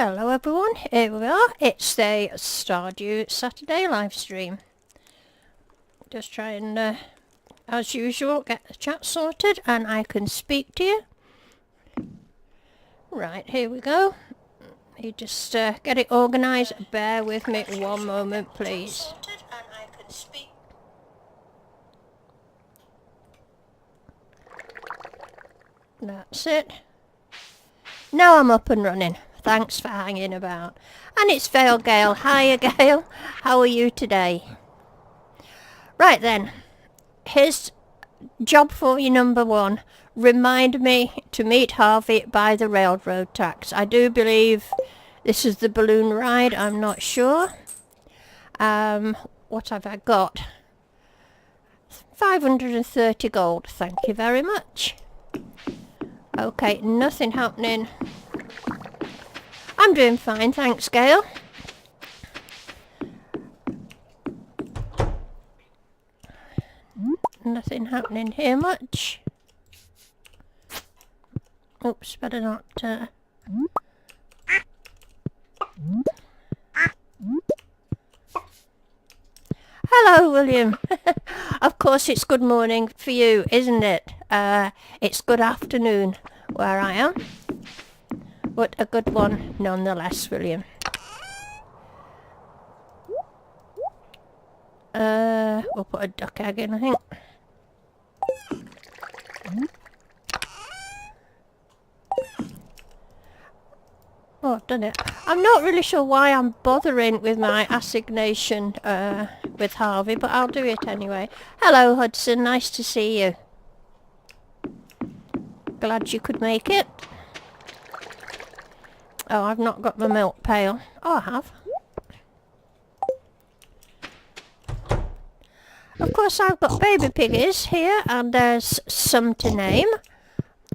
Hello everyone, here we are. It's the Stardew Saturday live stream. Just try and, as usual, get the chat sorted and I can speak to you. Right, here we go. You just get it organised. Bear with me one moment, please. That's it. Now I'm up and running. Thanks for hanging about. And it's Vale Gale. Hiya Gale. How are you today? Right then. Here's job for you number one. Remind me to meet Harvey by the railroad tracks. I do believe this is the balloon ride. I'm not sure. What have I got? 530 gold. Thank you very much. Okay, nothing happening. I'm doing fine, thanks, Gail. Nothing happening here much. Oops, better not... Hello, William. Of course it's good morning for you, isn't it? It's good afternoon where I am. But a good one nonetheless, William. We'll put a duck egg in, I think. Oh, I've done it. I'm not really sure why I'm bothering with my assignation with Harvey, but I'll do it anyway. Hello, Hudson. Nice to see you. Glad you could make it. Oh, I've not got my milk pail. Oh, I have. Of course, I've got baby piggies here, and there's some to name.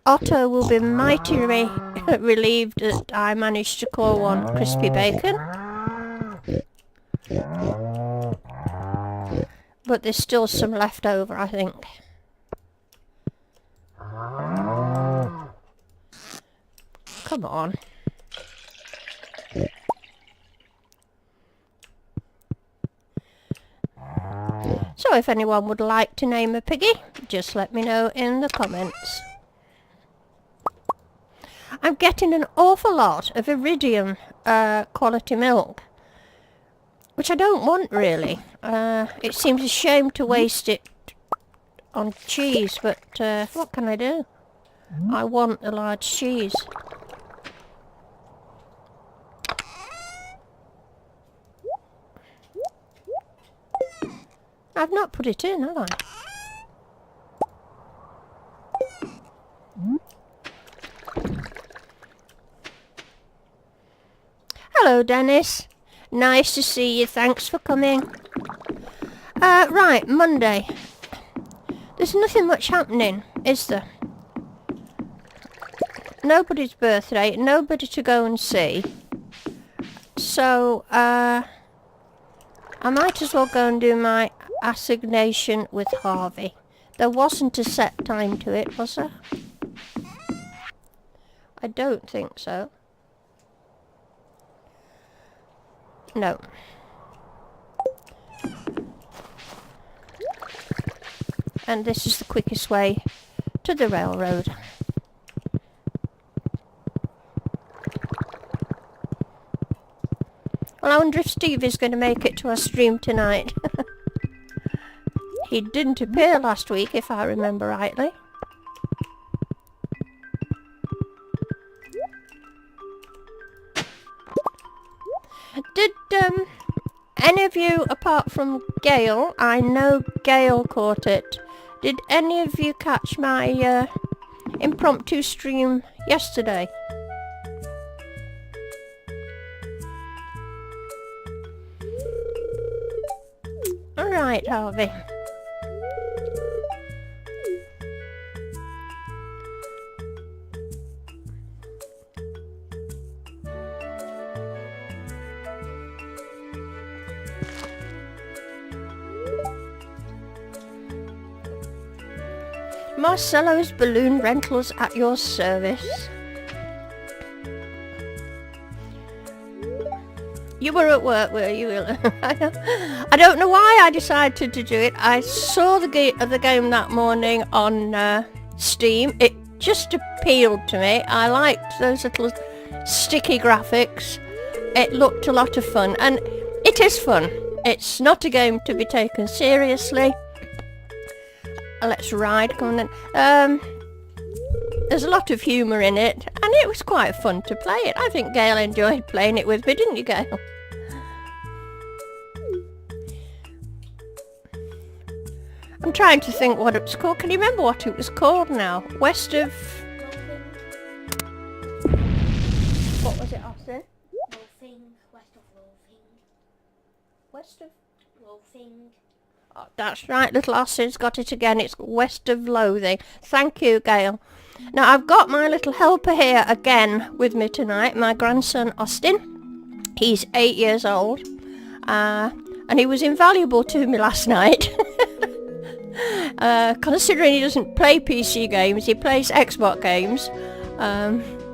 Otto will be mighty relieved that I managed to call one Crispy Bacon. But there's still some left over, I think. Come on. So if anyone would like to name a piggy, just let me know in the comments. I'm getting an awful lot of iridium quality milk, which I don't want really. It seems a shame to waste it on cheese, but what can I do? I want a large cheese. I've not put it in, have I? Hello, Dennis. Nice to see you. Thanks for coming. Right, Monday. There's nothing much happening, is there? Nobody's birthday, nobody to go and see. So, I might as well go and do my assignation with Harvey. There wasn't a set time to it, was there? I don't think so. No. And this is the quickest way to the railroad. Well, I wonder if Steve is going to make it to our stream tonight. He didn't appear last week, if I remember rightly. Did any of you, apart from Gail, I know Gail caught it, did any of you catch my impromptu stream yesterday? Alright, Harvey. Marcello's Balloon Rentals at your service. You were at work, were you? I don't know why I decided to do it. I saw the game that morning on Steam. It just appealed to me. I liked those little sticky graphics. It looked a lot of fun, and it is fun. It's not a game to be taken seriously. Let's ride. Come on then. There's a lot of humour in it, and it was quite fun to play it. I think Gail enjoyed playing it with me, didn't you, Gail? I'm trying to think what it was called. Can you remember what it was called now? West of... What was it, Austin? Loafing. West of Loafing. West of... Loafing. Oh, that's right, little Austin's got it again. It's West of Loathing. Thank you, Gail. Now, I've got my little helper here again with me tonight, my grandson Austin. He's 8 years old, and he was invaluable to me last night. Considering he doesn't play PC games, he plays Xbox games,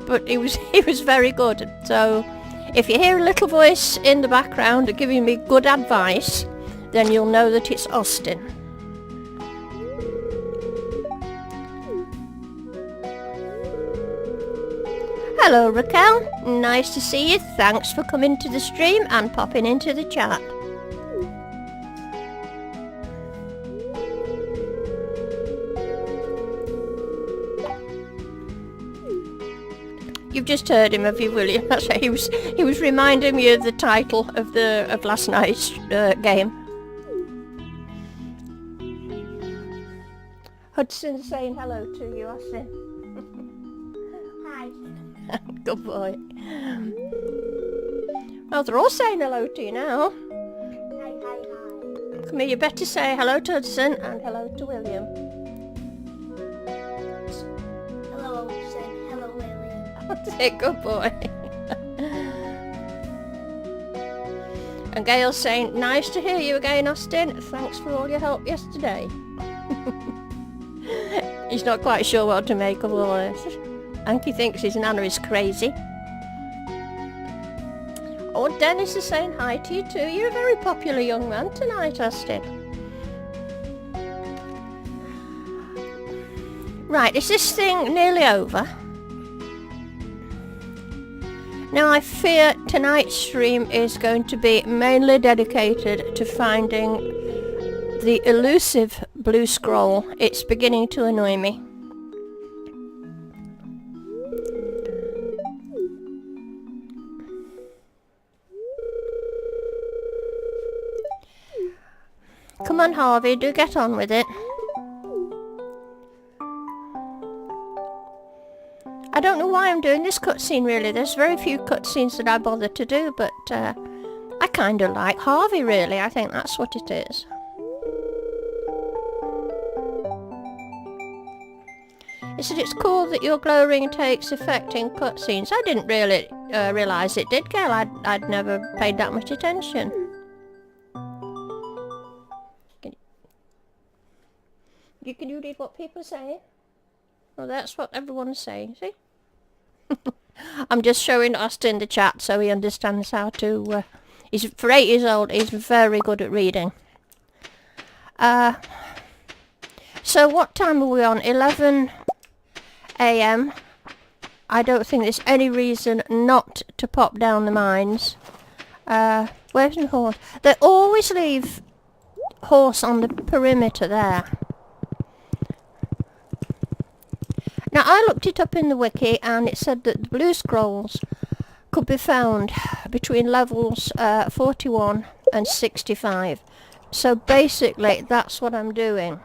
but he was very good. So, if you hear a little voice in the background giving me good advice, then you'll know that it's Austin. Hello Raquel, nice to see you. Thanks for coming to the stream and popping into the chat. You've just heard him, have you, William? That's right. He was reminding me of the title of last night's game. Hudson's saying hello to you, Austin. Hi. Good boy. Well, they're all saying hello to you now. Hi, hi, hi. Come here, you better say hello to Hudson and hello to William. Hello, Olsen. Hello, William. Say good boy. And Gail's saying, nice to hear you again, Austin. Thanks for all your help yesterday. He's not quite sure what to make of all this. Anki thinks his nana is crazy. Oh, Dennis is saying hi to you too. You're a very popular young man tonight, Austin. Right, is this thing nearly over? Now I fear tonight's stream is going to be mainly dedicated to finding the elusive blue scroll. It's beginning to annoy me. Come on, Harvey, do get on with it. I don't know why I'm doing this cutscene really. There's very few cutscenes that I bother to do, but I kind of like Harvey really. I think that's what it is. He said it's cool that your glow ring takes effect in cutscenes. I didn't really realise it did, Gail. I'd never paid that much attention. Can you read what people are saying? Well, that's what everyone's saying, see? I'm just showing Austin the chat so he understands how to... he's for 8 years old, he's very good at reading. So what time are we on? 11 AM. I don't think there's any reason not to pop down the mines. Where's the horse? They always leave horse on the perimeter there. Now I looked it up in the wiki and it said that the blue scrolls could be found between levels 41 and 65. So basically that's what I'm doing.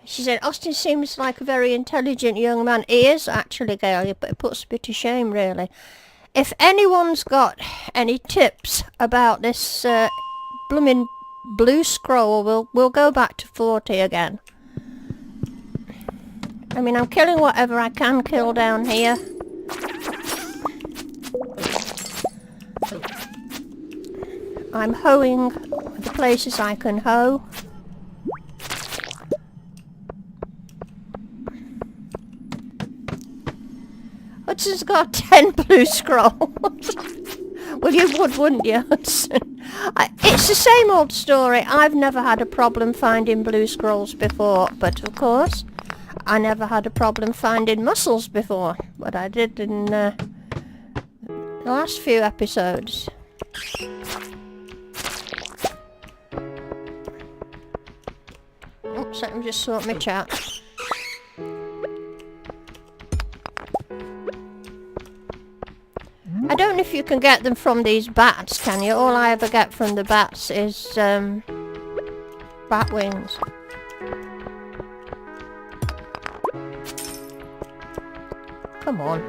She said, Austin seems like a very intelligent young man. He is actually, Gail, but it puts me to shame really. If anyone's got any tips about this blooming blue scroll, we'll go back to 40 again. I mean, I'm killing whatever I can kill down here. I'm hoeing the places I can hoe. Hudson's got 10 blue scrolls. Well, you would, wouldn't you, Hudson? It's the same old story. I've never had a problem finding blue scrolls before, but of course, I never had a problem finding mussels before, but I did in the last few episodes. Oops, let me just sort my chat. I don't know if you can get them from these bats, can you? All I ever get from the bats is bat wings. Come on.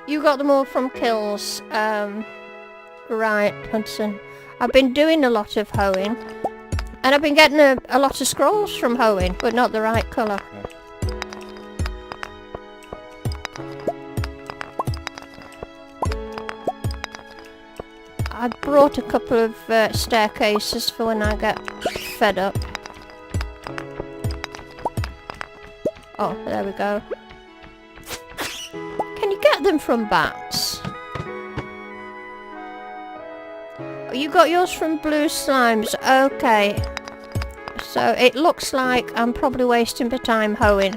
You got them all from kills. Right, Hudson. I've been doing a lot of hoeing. And I've been getting a lot of scrolls from hoeing, but not the right colour. I brought a couple of staircases for when I get fed up. Oh, there we go. Can you get them from bats? Oh, you got yours from blue slimes. Okay. So it looks like I'm probably wasting my time hoeing.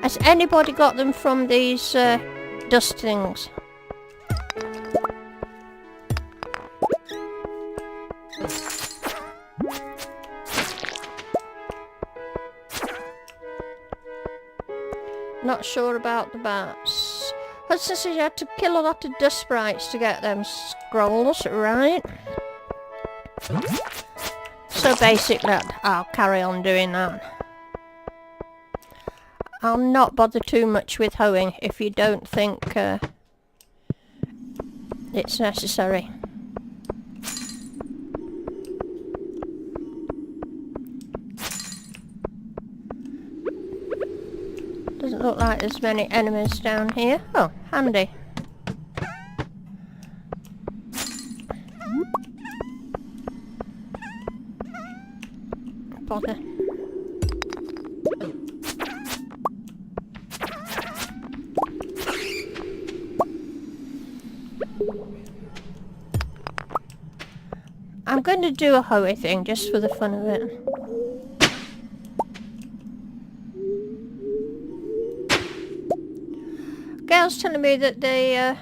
Has anybody got them from these dust things? Not sure about the bats. Hudson says you had to kill a lot of dust sprites to get them scrolls, right? So basically, I'll carry on doing that. I'll not bother too much with hoeing if you don't think it's necessary. Doesn't look like there's many enemies down here. Oh, handy. Bother. I'm going to do a hoey thing just for the fun of it. Gail's telling me that the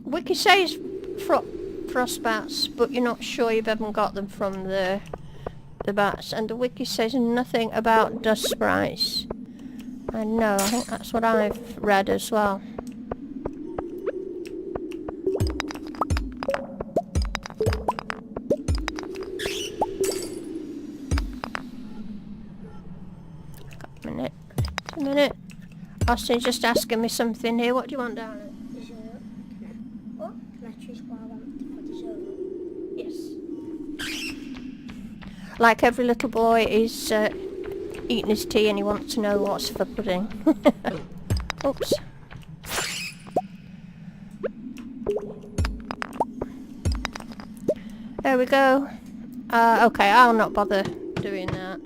wiki says frost bats, but you're not sure you haven't got them from the bats, and the wiki says nothing about dust sprites. I know, I think that's what I've read as well. A minute. A minute. Austin's just asking me something here. What do you want, darling? Dessert. What? Can I choose what I want for dessert? Yes. Like every little boy is eating his tea and he wants to know what's for pudding. Oops. There we go. Okay, I'll not bother doing that.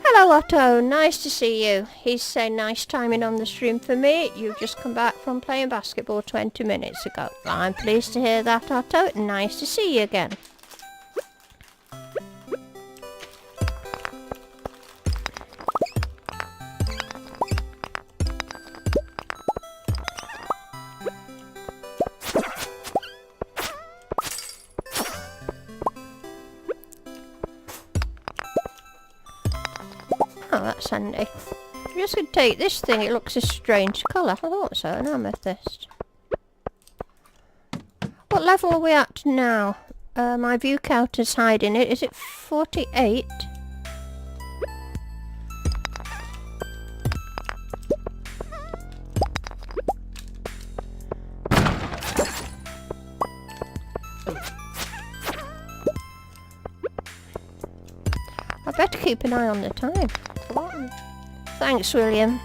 Hello Otto, nice to see you. He's saying nice timing on the stream for me. You've just come back from playing basketball 20 minutes ago. I'm pleased to hear that, Otto. Nice to see you again. Oh, that's handy. I'm just going to take this thing. It looks a strange colour. I thought so, an amethyst. What level are we at now? My view counter's hiding it. Is it 48? I better keep an eye on the time. Thanks, William.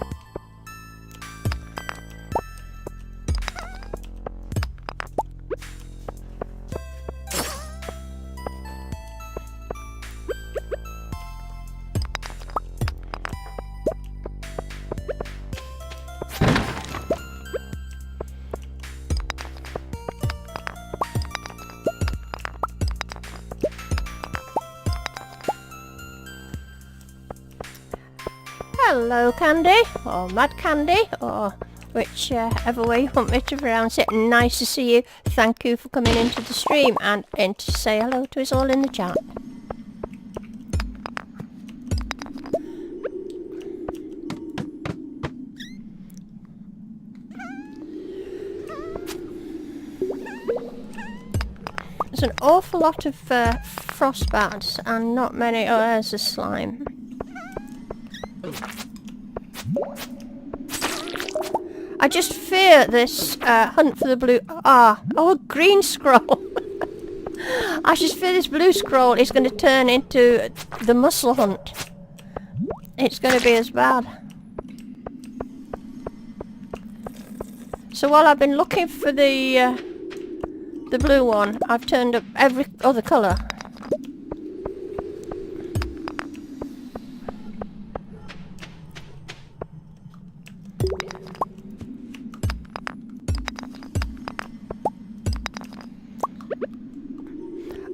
Hello, Candy, or Mad Candy, or whichever way you want me to pronounce it. Nice to see you. Thank you for coming into the stream and in to say hello to us all in the chat. There's an awful lot of frost bats and not many. Oh, there's a slime. I just fear this hunt for the blue... oh, green scroll. I just fear this blue scroll is going to turn into the mussel hunt. It's going to be as bad. So while I've been looking for the blue one, I've turned up every other colour.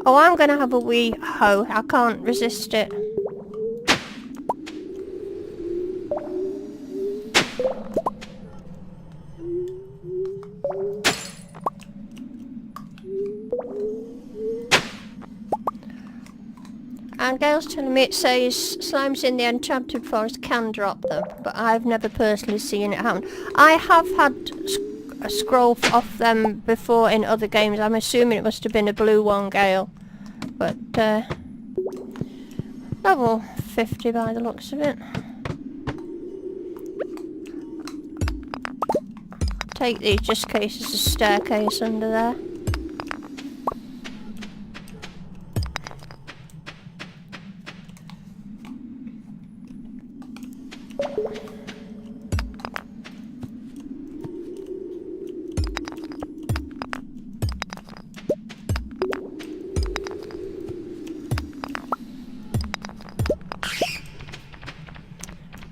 Oh, I'm going to have a wee hoe. I can't resist it. And Gail's telling me it says slimes in the enchanted forest can drop them, but I've never personally seen it happen. I have had a scroll off them before in other games. I'm assuming it must have been a blue one, Gail. But, level 50 by the looks of it. Take these just in case there's a staircase under there.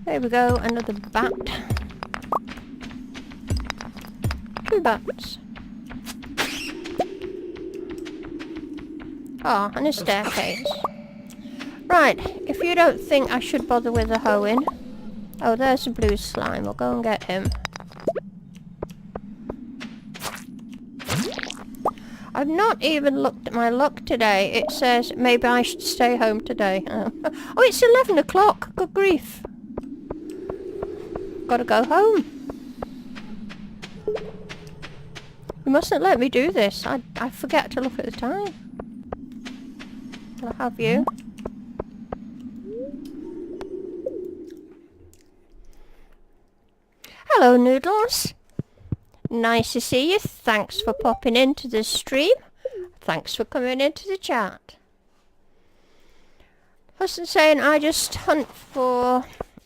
There we go, another bat. 2 bats. Ah, and a staircase. Right, if you don't think I should bother with the hoeing... Oh, there's a blue slime, I'll go and get him. I've not even looked at my luck today. It says maybe I should stay home today. Oh, it's 11 o'clock, good grief. Gotta go home. You mustn't let me do this. I forget to look at the time. I'll have you. Hello, Noodles. Nice to see you. Thanks for popping into the stream. Thanks for coming into the chat. Husband saying I just hunt for...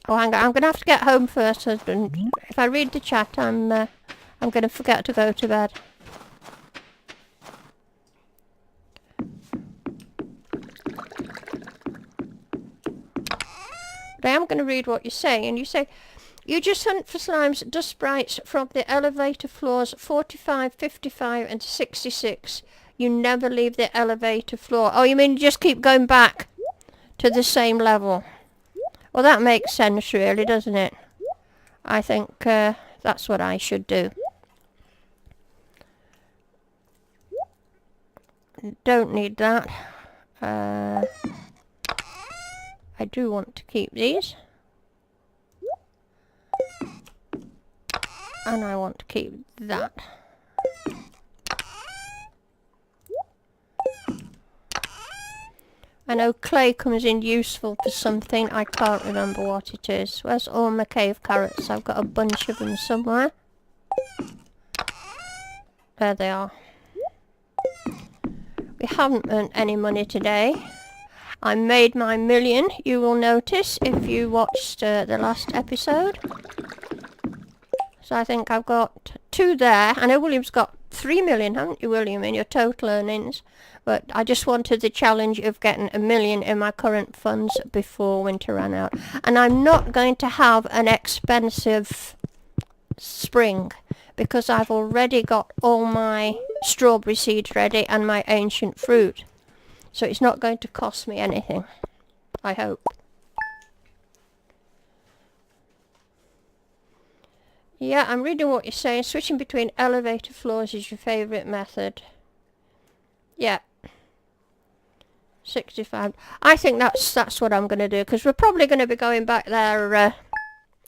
Oh, hang on. I'm going to have to get home first, husband. If I read the chat, I'm going to forget to go to bed. But I am going to read what you say. And you say, you just hunt for slimes, dust sprites from the elevator floors 45, 55 and 66. You never leave the elevator floor. Oh, you mean you just keep going back to the same level? Well, that makes sense, really, doesn't it? I think that's what I should do. Don't need that. I do want to keep these. And I want to keep that. I know clay comes in useful for something. I can't remember what it is. Where's all my cave carrots? I've got a bunch of them somewhere. There they are. We haven't earned any money today. I made my million, you will notice, if you watched the last episode. So I think I've got 2 there. I know William's got 3 million, haven't you, William, in your total earnings? But I just wanted the challenge of getting 1 million in my current funds before winter ran out. And I'm not going to have an expensive spring because I've already got all my strawberry seeds ready and my ancient fruit. So it's not going to cost me anything, I hope. Yeah, I'm reading what you're saying. Switching between elevator floors is your favourite method. Yeah. 65. I think that's what I'm going to do, because we're probably going to be going back there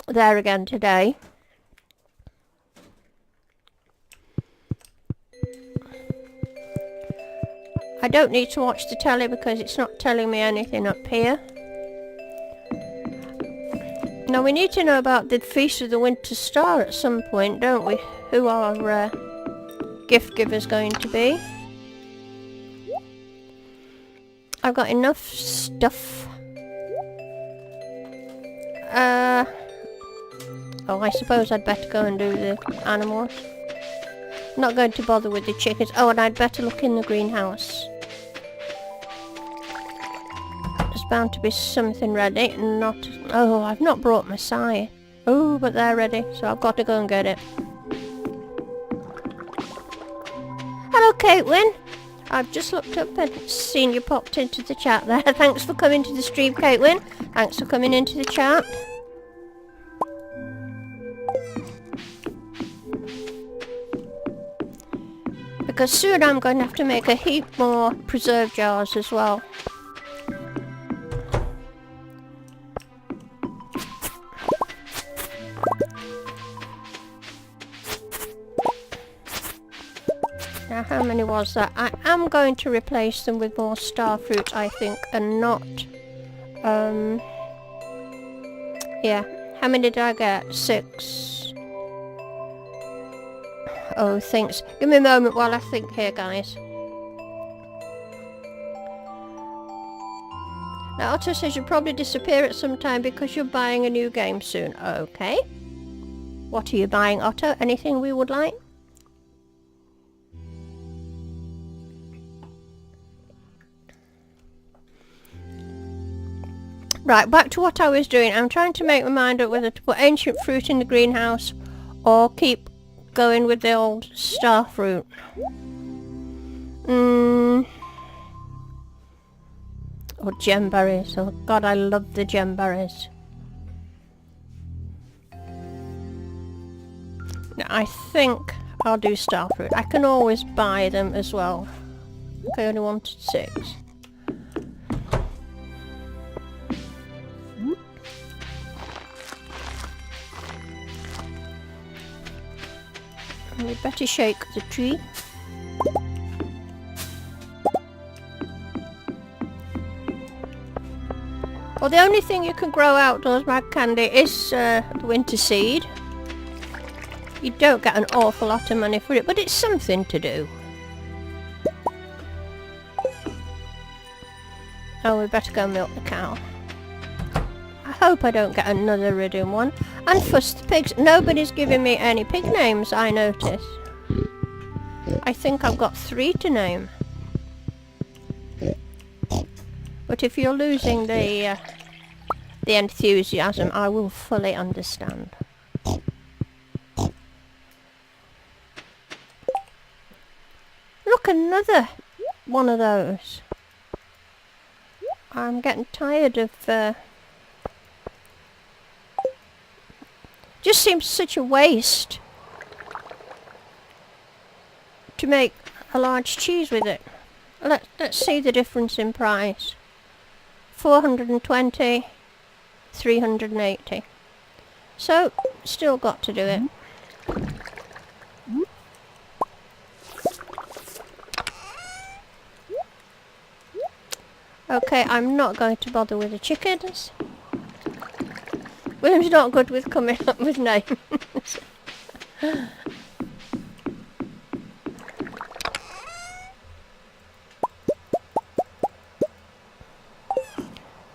again today. I don't need to watch the telly because it's not telling me anything up here. Now we need to know about the Feast of the Winter Star at some point, don't we? Who our gift giver's going to be. I've got enough stuff. Oh, I suppose I'd better go and do the animals. Not going to bother with the chickens. Oh, and I'd better look in the greenhouse. There's bound to be something ready. Not... Oh, I've not brought my scythe. Oh, but they're ready, so I've got to go and get it. Hello, Caitlin. I've just looked up and seen you popped into the chat there. Thanks for coming to the stream, Caitlin. Thanks for coming into the chat. Because soon I'm going to have to make a heap more preserve jars as well. Now, how many was that? I am going to replace them with more star fruit, I think, and not... yeah. How many did I get? 6. Oh, thanks. Give me a moment while I think here, guys. Now, Otto says you'll probably disappear at some time because you're buying a new game soon. Okay. What are you buying, Otto? Anything we would like? Right, back to what I was doing. I'm trying to make my mind up whether to put ancient fruit in the greenhouse or keep going with the old star fruit. Or gem berries. Oh god, I love the gem berries. Now, I think I'll do star fruit. I can always buy them as well. I only wanted 6. We better shake the tree. Well, the only thing you can grow outdoors, Mad Candy, is the winter seed. You don't get an awful lot of money for it, but it's something to do. Oh, we better go milk the cow. I hope I don't get another iridium one. And fuss the pigs. Nobody's giving me any pig names, I notice. I think I've got 3 to name. But if you're losing the enthusiasm, I will fully understand. Look, another one of those. I'm getting tired of... just seems such a waste to make a large cheese with it. Let's see the difference in price. 420, 380. So, still got to do it. Okay, I'm not going to bother with the chickens. William's not good with coming up with names.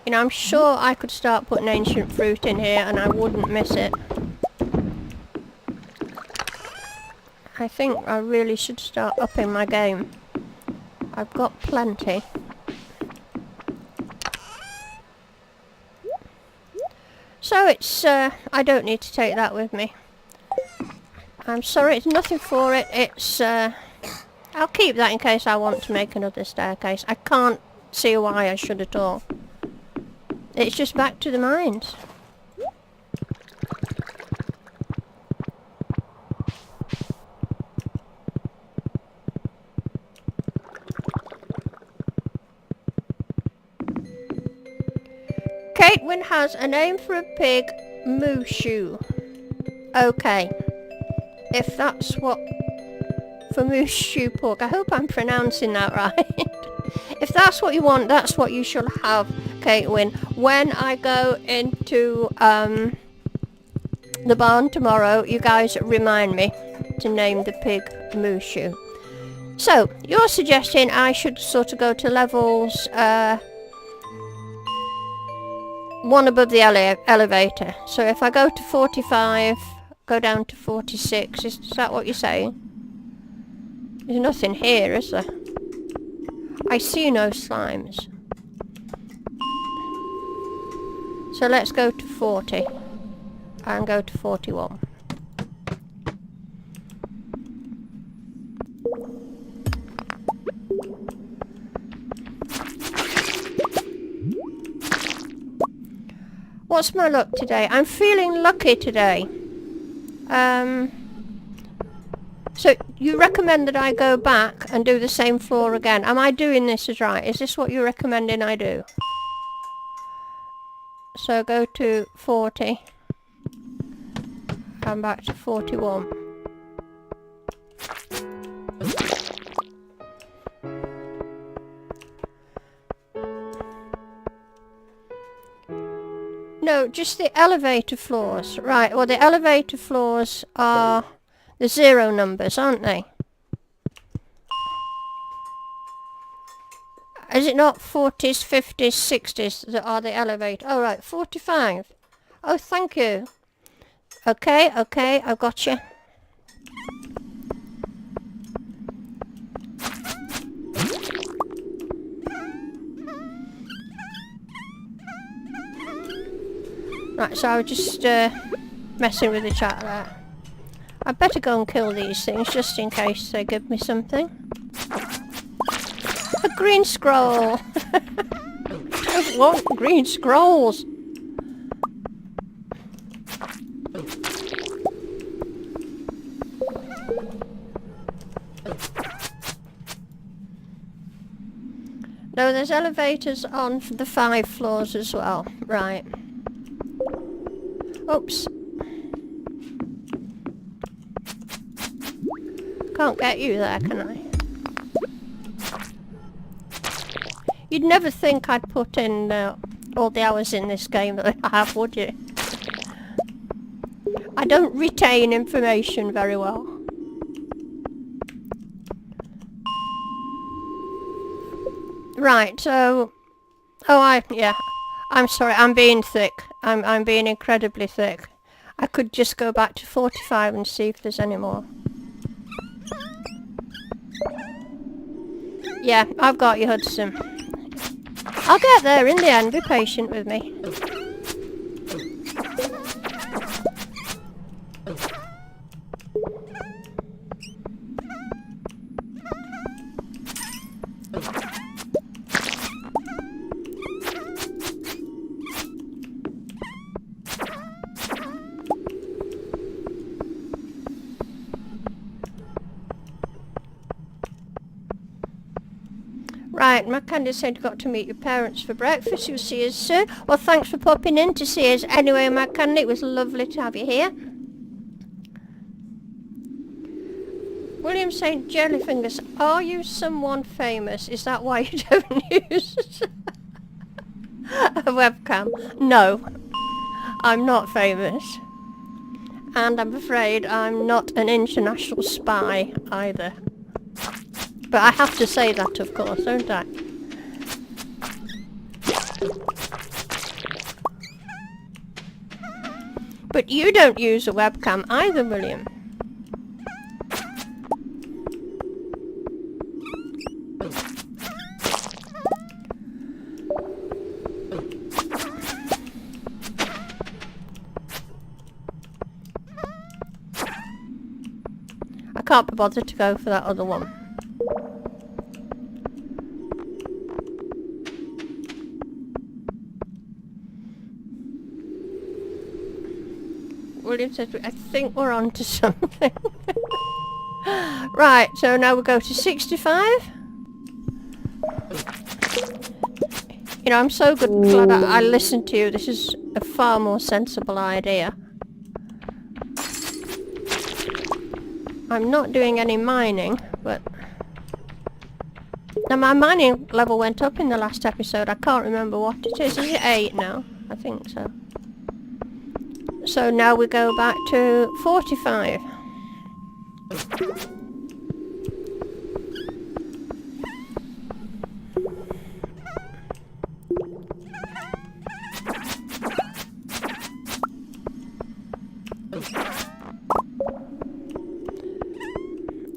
You know, I'm sure I could start putting ancient fruit in here and I wouldn't miss it. I think I really should start upping my game. I've got plenty. So it's, I don't need to take that with me. I'm sorry, it's nothing for it. It's, I'll keep that in case I want to make another staircase. I can't see why I should at all. It's just back to the mines. Caitlin has a name for a pig, Mooshu. Okay. If that's what... For Mooshu pork. I hope I'm pronouncing that right. If that's what you want, that's what you shall have, Caitlin. When I go into the barn tomorrow, you guys remind me to name the pig Mooshu. So, you're suggesting I should sort of go to levels, one above the elevator. So if I go to 45, go down to 46, is that what you're saying? There's nothing here, is there? I see no slimes. So let's go to 40 and go to 41. What's my luck today? I'm feeling lucky today. So you recommend that I go back and do the same floor again. Am I doing this as right? Is this what you're recommending I do? So go to 40. Come back to 41. No, just the elevator floors. Right, well the elevator floors are the 0 numbers, aren't they? Is it not 40s, 50s, 60s that are the elevator? Oh right, 45. Oh, thank you. Okay, I've got you. Right, so I was just messing with the chat there. I better go and kill these things just in case they give me something. A green scroll! I don't want green scrolls! No, there's elevators on the 5 floors as well. Right. Oops. Can't get you there, can I? You'd never think I'd put in all the hours in this game that I have, would you? I don't retain information very well. Right, so... Oh, yeah. I'm sorry, I'm being thick. I'm being incredibly thick. I could just go back to 45 and see if there's any more. Yeah, I've got you, Hudson. I'll get there in the end, be patient with me. Right, my Candy said you got to meet your parents for breakfast. You'll see us soon. Well, thanks for popping in to see us anyway, my Candy. It was lovely to have you here. William saying, Jellyfingers, are you someone famous? Is that why you don't use a webcam? No, I'm not famous. And I'm afraid I'm not an international spy either. But I have to say that, of course, don't I? But you don't use a webcam either, William. I can't be bothered to go for that other one. William says, I think we're on to something. Right, so now we'll go to 65. You know, I'm so glad I listened to you. This is a far more sensible idea. I'm not doing any mining, but... Now my mining level went up in the last episode. I can't remember what it is. Is it 8 now? I think so. So now we go back to 45.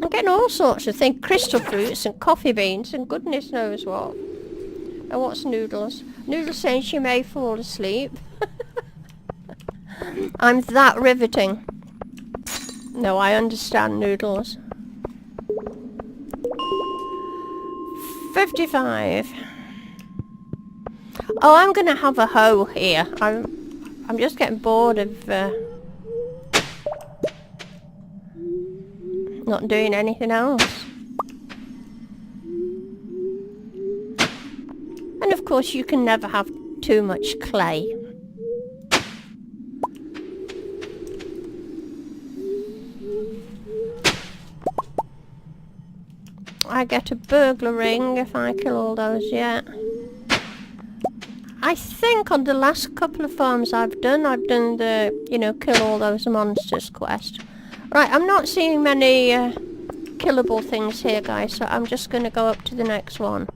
I'm getting all sorts of things. Crystal fruits and coffee beans and goodness knows what. And what's Noodles? Noodles saying she may fall asleep. I'm that riveting. No, I understand, Noodles. 55. Oh, I'm gonna have a hoe here. I'm just getting bored of not doing anything else. And of course you can never have too much clay. I get a burglar ring if I kill all those yet. I think on the last couple of farms I've done the, you know, kill all those monsters quest. Right, I'm not seeing many killable things here, guys, so I'm just going to go up to the next one.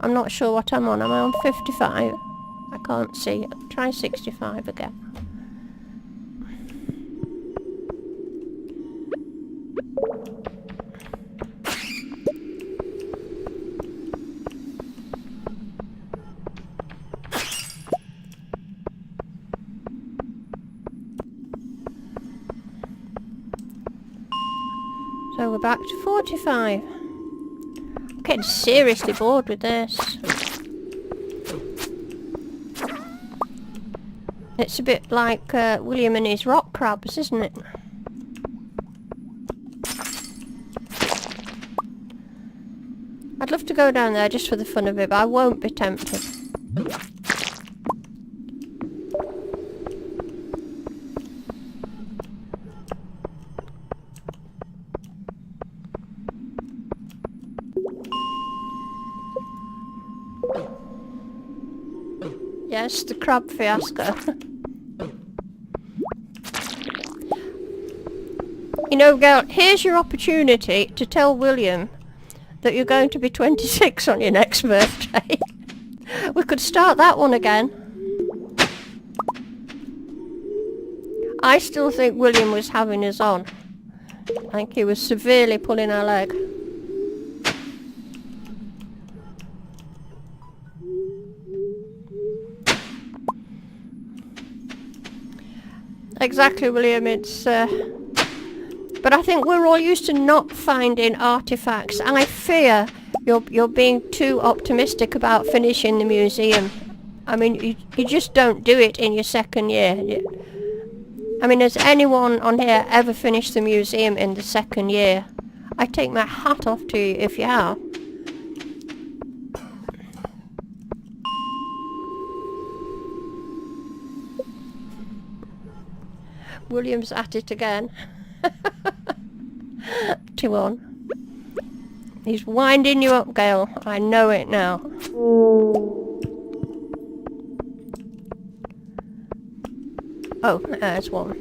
I'm not sure what I'm on. Am I on 55? I can't see. Try 65 again. So we're back to 45. I'm getting seriously bored with this. It's a bit like William and his rock crabs, isn't it? I'd love to go down there just for the fun of it, but I won't be tempted. Yes, the crab fiasco. You know, girl, here's your opportunity to tell William that you're going to be 26 on your next birthday. We could start that one again. I still think William was having us on. I think he was severely pulling our leg. Exactly, William, it's... But I think we're all used to not finding artifacts. I fear you're being too optimistic about finishing the museum. I mean, you just don't do it in your second year. I mean, has anyone on here ever finished the museum in the second year? I take my hat off to you if you have. William's at it again. 2-1. He's winding you up, Gail. I know it now. Oh, there's one.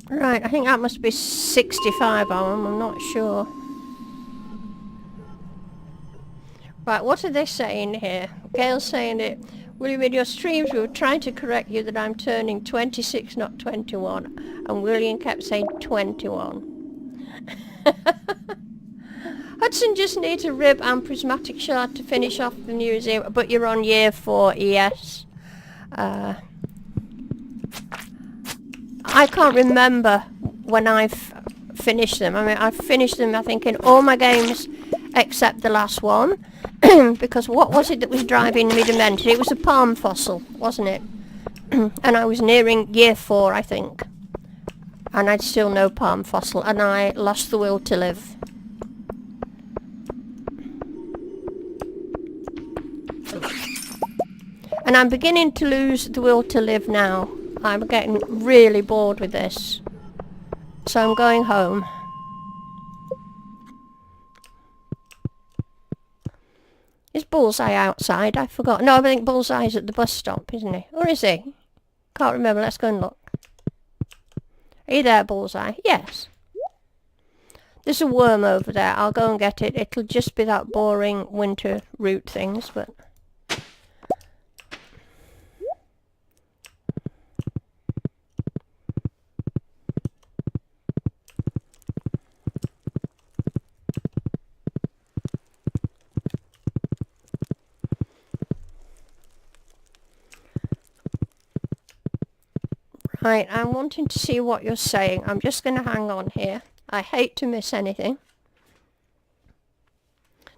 Right, I think that must be 65 I'm not sure. Right, what are they saying here? Gail's saying it. William, in your streams we were trying to correct you that I'm turning 26, not 21. And William kept saying 21. Hudson just needs a rib and prismatic shard to finish off the museum, but you're on year 4, yes. I can't remember when I've finished them. I mean, I've finished them, I think, in all my games except the last one. because what was it that was driving me demented? It was a palm fossil, wasn't it? And I was nearing year 4, I think. And I'd still no palm fossil, and I lost the will to live. And I'm beginning to lose the will to live now. I'm getting really bored with this. So I'm going home. Is Bullseye outside? I forgot. No, I think Bullseye's at the bus stop, isn't he? Or is he? Can't remember. Let's go and look. Are you there, Bullseye? Yes. There's a worm over there. I'll go and get it. It'll just be that boring winter root things, but... Right, I'm wanting to see what you're saying. I'm just going to hang on here. I hate to miss anything.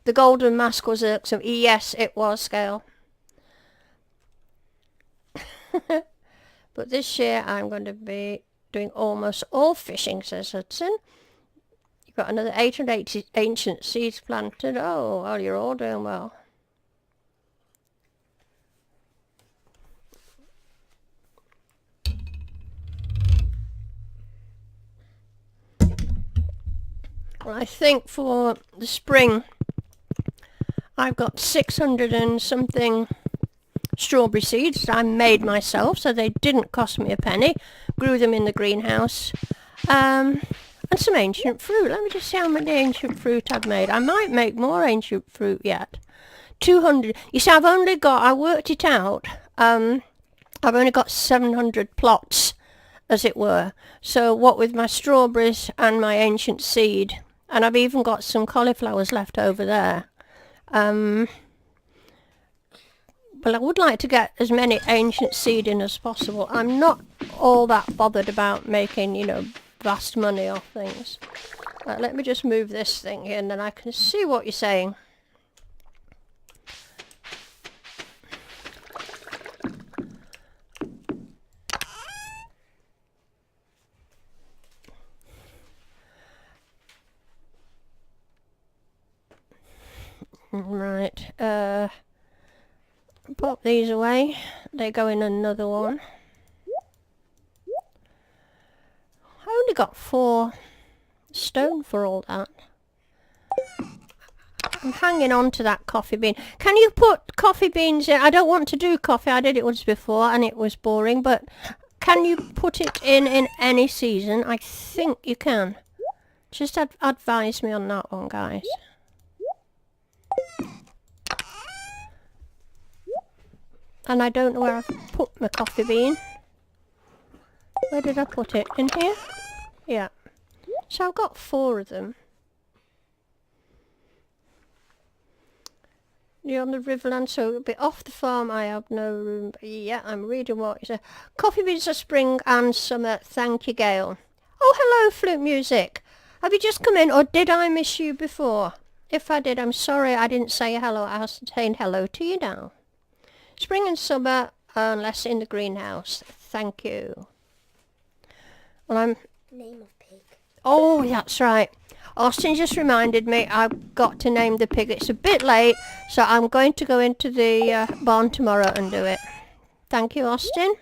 The golden mask was irksome. Yes, it was, Scale. But this year I'm going to be doing almost all fishing, says Hudson. You've got another 880 ancient seeds planted. Oh, well, you're all doing well. Well, I think for the spring I've got 600 and something strawberry seeds I made myself, so they didn't cost me a penny. Grew them in the greenhouse. And some ancient fruit. Let me just see how many ancient fruit I've made. I might make more ancient fruit yet. 200. You see, I worked it out. I've only got 700 plots, as it were. So what with my strawberries and my ancient seed, and I've even got some cauliflowers left over there. Well, I would like to get as many ancient seed in as possible. I'm not all that bothered about making, you know, vast money off things. Right, let me just move this thing in, and I can see what you're saying. Right, pop these away. They go in another one. I only got 4 stone for all that. I'm hanging on to that coffee bean. Can you put coffee beans in? I don't want to do coffee. I did it once before and it was boring, but can you put it in any season? I think you can. Just advise me on that one, guys. And I don't know where I've put my coffee bean. Where did I put it? In here? Yeah. So I've got 4 of them. You're on the Riverland, so it'll be off the farm. I have no room. But yeah, I'm reading what you said. Coffee beans are spring and summer. Thank you, Gail. Oh, hello, flute music. Have you just come in, or did I miss you before? If I did, I'm sorry I didn't say hello. I'll say hello to you now. Spring and summer, unless in the greenhouse. Thank you. Well, I'm... Name of pig. Oh, that's right. Austin just reminded me I've got to name the pig. It's a bit late, so I'm going to go into the barn tomorrow and do it. Thank you, Austin.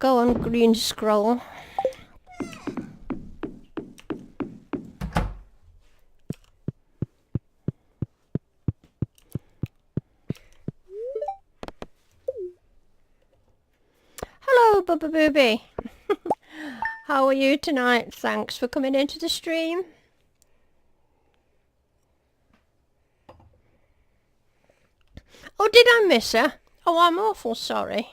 Go on, green scroll. Hello, Bubba Booby. How are you tonight? Thanks for coming into the stream. Oh, did I miss her? Oh, I'm awful sorry.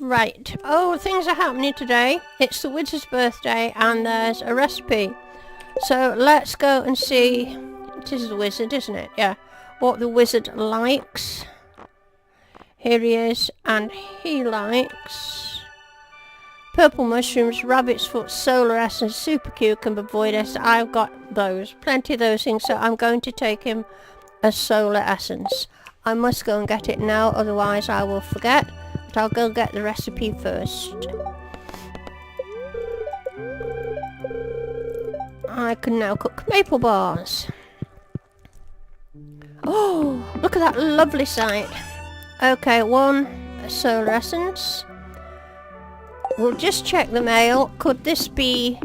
Right. Oh, things are happening today. It's the wizard's birthday and there's a recipe. So let's go and see. It is the wizard, isn't it? Yeah. What the wizard likes. Here he is, and he likes purple mushrooms, rabbit's foot, solar essence, super cucumber, void essence. I've got those. Plenty of those things, so I'm going to take him a solar essence. I must go and get it now, otherwise I will forget. But I'll go get the recipe first. I can now cook maple bars. Oh, look at that lovely sight. Okay, one solar essence. We'll just check the mail. Could this be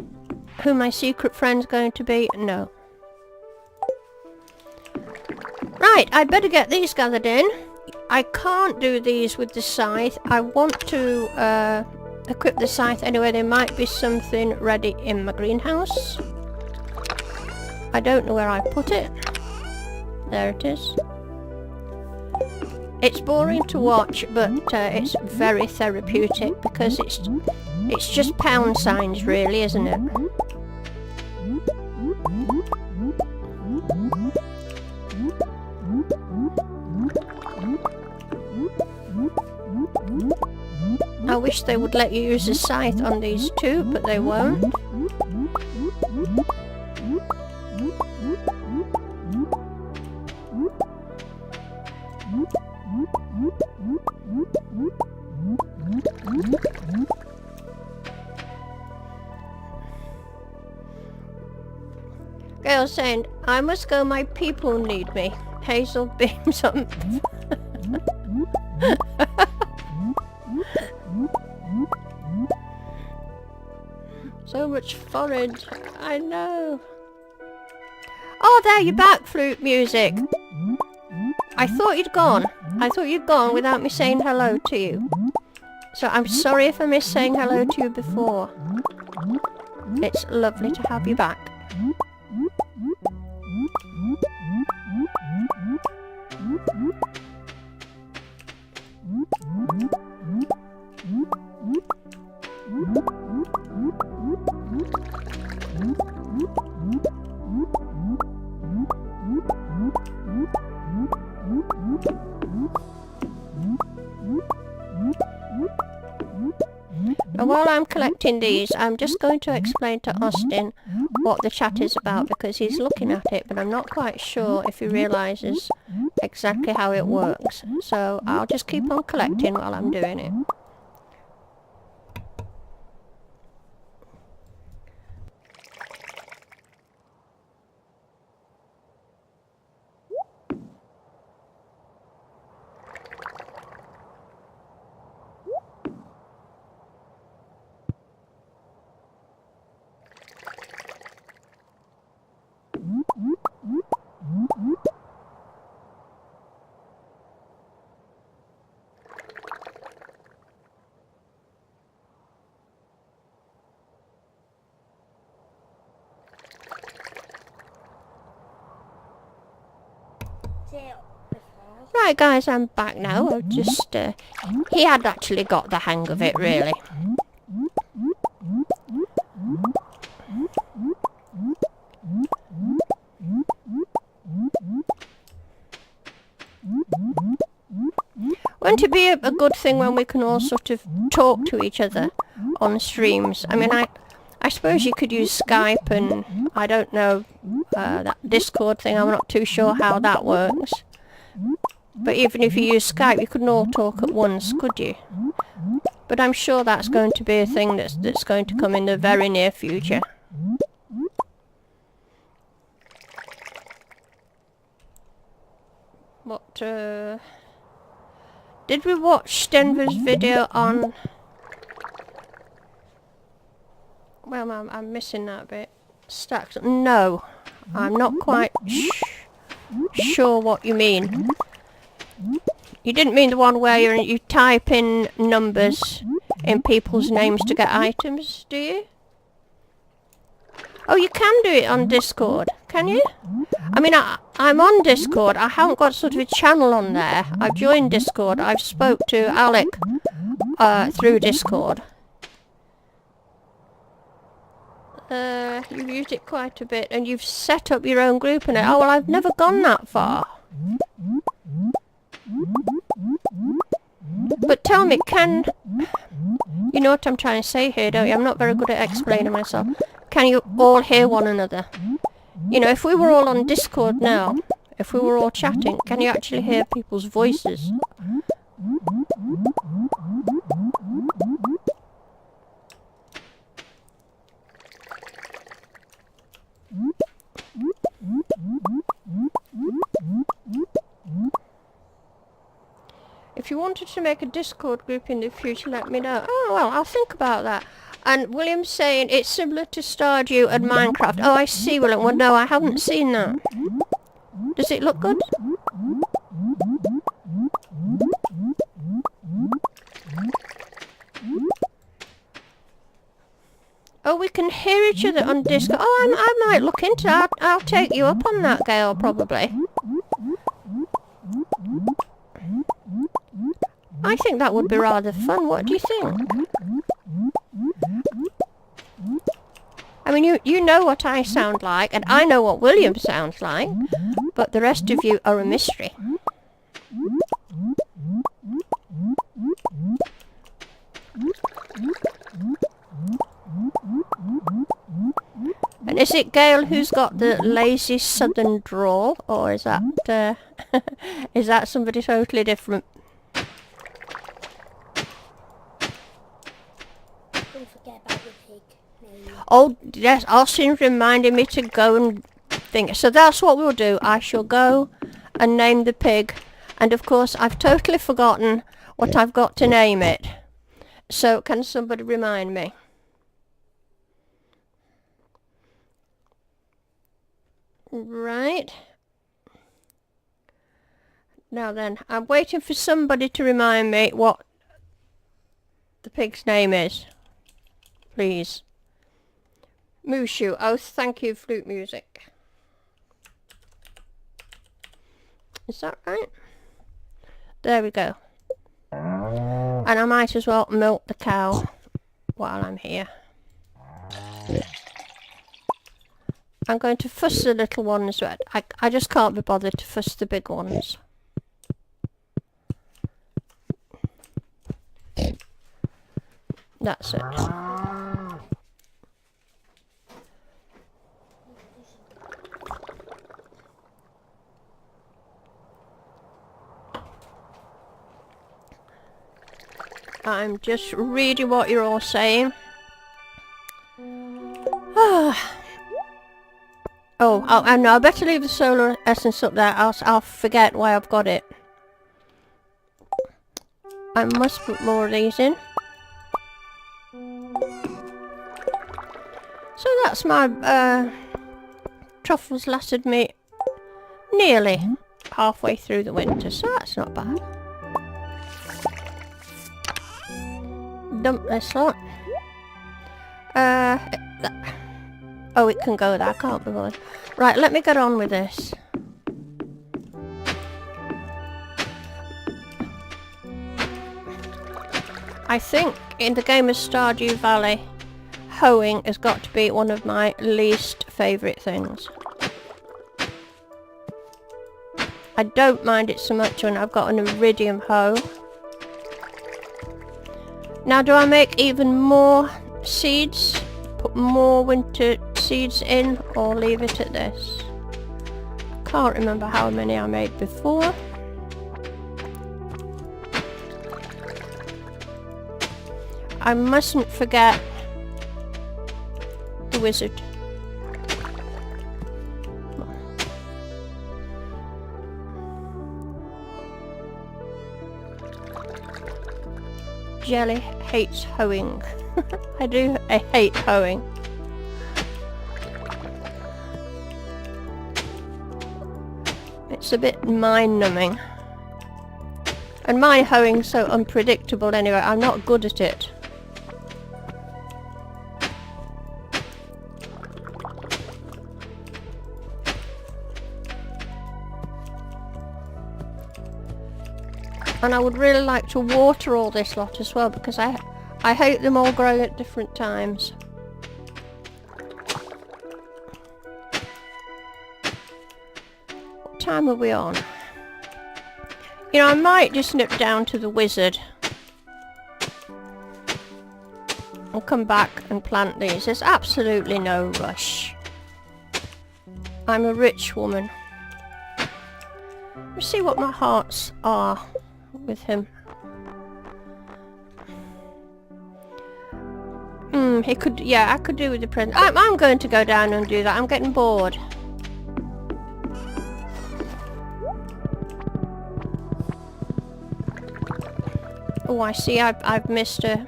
who my secret friend's going to be? No. Right, I'd better get these gathered in. I can't do these with the scythe. I want to equip the scythe anyway. There might be something ready in my greenhouse. I don't know where I put it. There it is. It's boring to watch, but it's very therapeutic because it's just pound signs really, isn't it? I wish they would let you use a scythe on these too, but they won't. Girl saying, I must go, my people need me. Hazel beams on. So much forage. I know. Oh, there you're back, flute music. I thought you'd gone. I thought you'd gone without me saying hello to you. So I'm sorry if I missed saying hello to you before. It's lovely to have you back. And while I'm collecting these, I'm just going to explain to Austin what the chat is about, because he's looking at it, but I'm not quite sure if he realises exactly how it works. So I'll just keep on collecting while I'm doing it. Right guys, I'm back now. I've just, he had actually got the hang of it really. Wouldn't it be a good thing when we can all sort of talk to each other on streams? I mean, I suppose you could use Skype and, I don't know, that Discord thing, I'm not too sure how that works. But even if you use Skype, you couldn't all talk at once, could you? But I'm sure that's going to be a thing that's going to come in the very near future. What, did we watch Denver's video on... Well, I'm missing that bit. Stacks... No, I'm not quite sure what you mean. You didn't mean the one where you type in numbers in people's names to get items, do you? Oh, you can do it on Discord, can you? I mean, I'm on Discord. I haven't got sort of a channel on there. I've joined Discord. I've spoke to Alec through Discord. You've used it quite a bit, and you've set up your own group in it. Oh, well, I've never gone that far. But tell me, you know what I'm trying to say here, don't you? I'm not very good at explaining myself. Can you all hear one another? You know, if we were all on Discord now, if we were all chatting, can you actually hear people's voices? If you wanted to make a Discord group in the future, let me know. Oh, well, I'll think about that. And William's saying it's similar to Stardew and Minecraft. Oh, I see, William. Well, no, I haven't seen that. Does it look good? Oh, we can hear each other on Discord. Oh, I might look into that. I'll take you up on that, Gail, probably. I think that would be rather fun. What do you think? I mean, you know what I sound like, and I know what William sounds like, but the rest of you are a mystery. And is it Gail who's got the lazy southern drawl, or is that is that somebody totally different? Don't forget about the pig name. Oh yes, Austin's reminded me to go and think. So that's what we'll do. I shall go and name the pig, and of course I've totally forgotten what I've got to name it. So can somebody remind me? Right. Now then, I'm waiting for somebody to remind me what the pig's name is. Please. Mushu. Oh, thank you, flute music. Is that right? There we go. And I might as well milk the cow while I'm here. I'm going to fuss the little ones, but I just can't be bothered to fuss the big ones. That's it. I'm just reading what you're all saying. Oh, I know. I better leave the solar essence up there. I'll forget why I've got it. I must put more of these in. So that's my truffles lasted me nearly halfway through the winter, so that's not bad. Dump this lot. Oh, it can go there. I can't be bothered. Right, let me get on with this. I think in the game of Stardew Valley, hoeing has got to be one of my least favourite things. I don't mind it so much when I've got an iridium hoe. Now, do I make even more seeds? Put more winter seeds in, or leave it at this? Can't remember how many I made before. I mustn't forget the wizard. Jelly hates hoeing. I hate hoeing. It's a bit mind-numbing. And my hoeing's so unpredictable anyway, I'm not good at it. And I would really like to water all this lot as well, because I hate them all growing at different times. What time are we on? You know, I might just nip down to the wizard and come back and plant these. There's absolutely no rush. I'm a rich woman. Let's see what my hearts are with him. He could, yeah, I could do with the present. I'm going to go down and do that. I'm getting bored. Oh, I see. I've missed a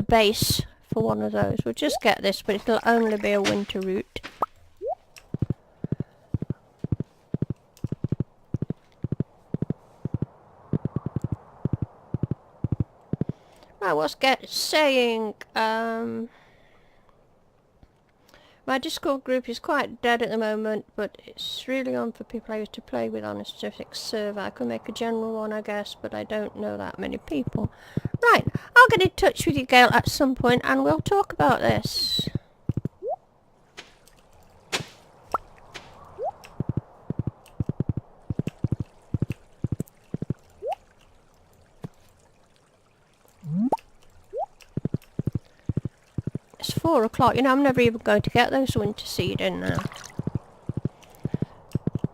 base for one of those. We'll just get this, but it'll only be a winter root. I was saying, my Discord group is quite dead at the moment, but it's really on for people I used to play with on a specific server. I could make a general one, I guess, but I don't know that many people. Right, I'll get in touch with you, Gail, at some point, and we'll talk about this. It's 4 o'clock. You know, I'm never even going to get those winter seed in now.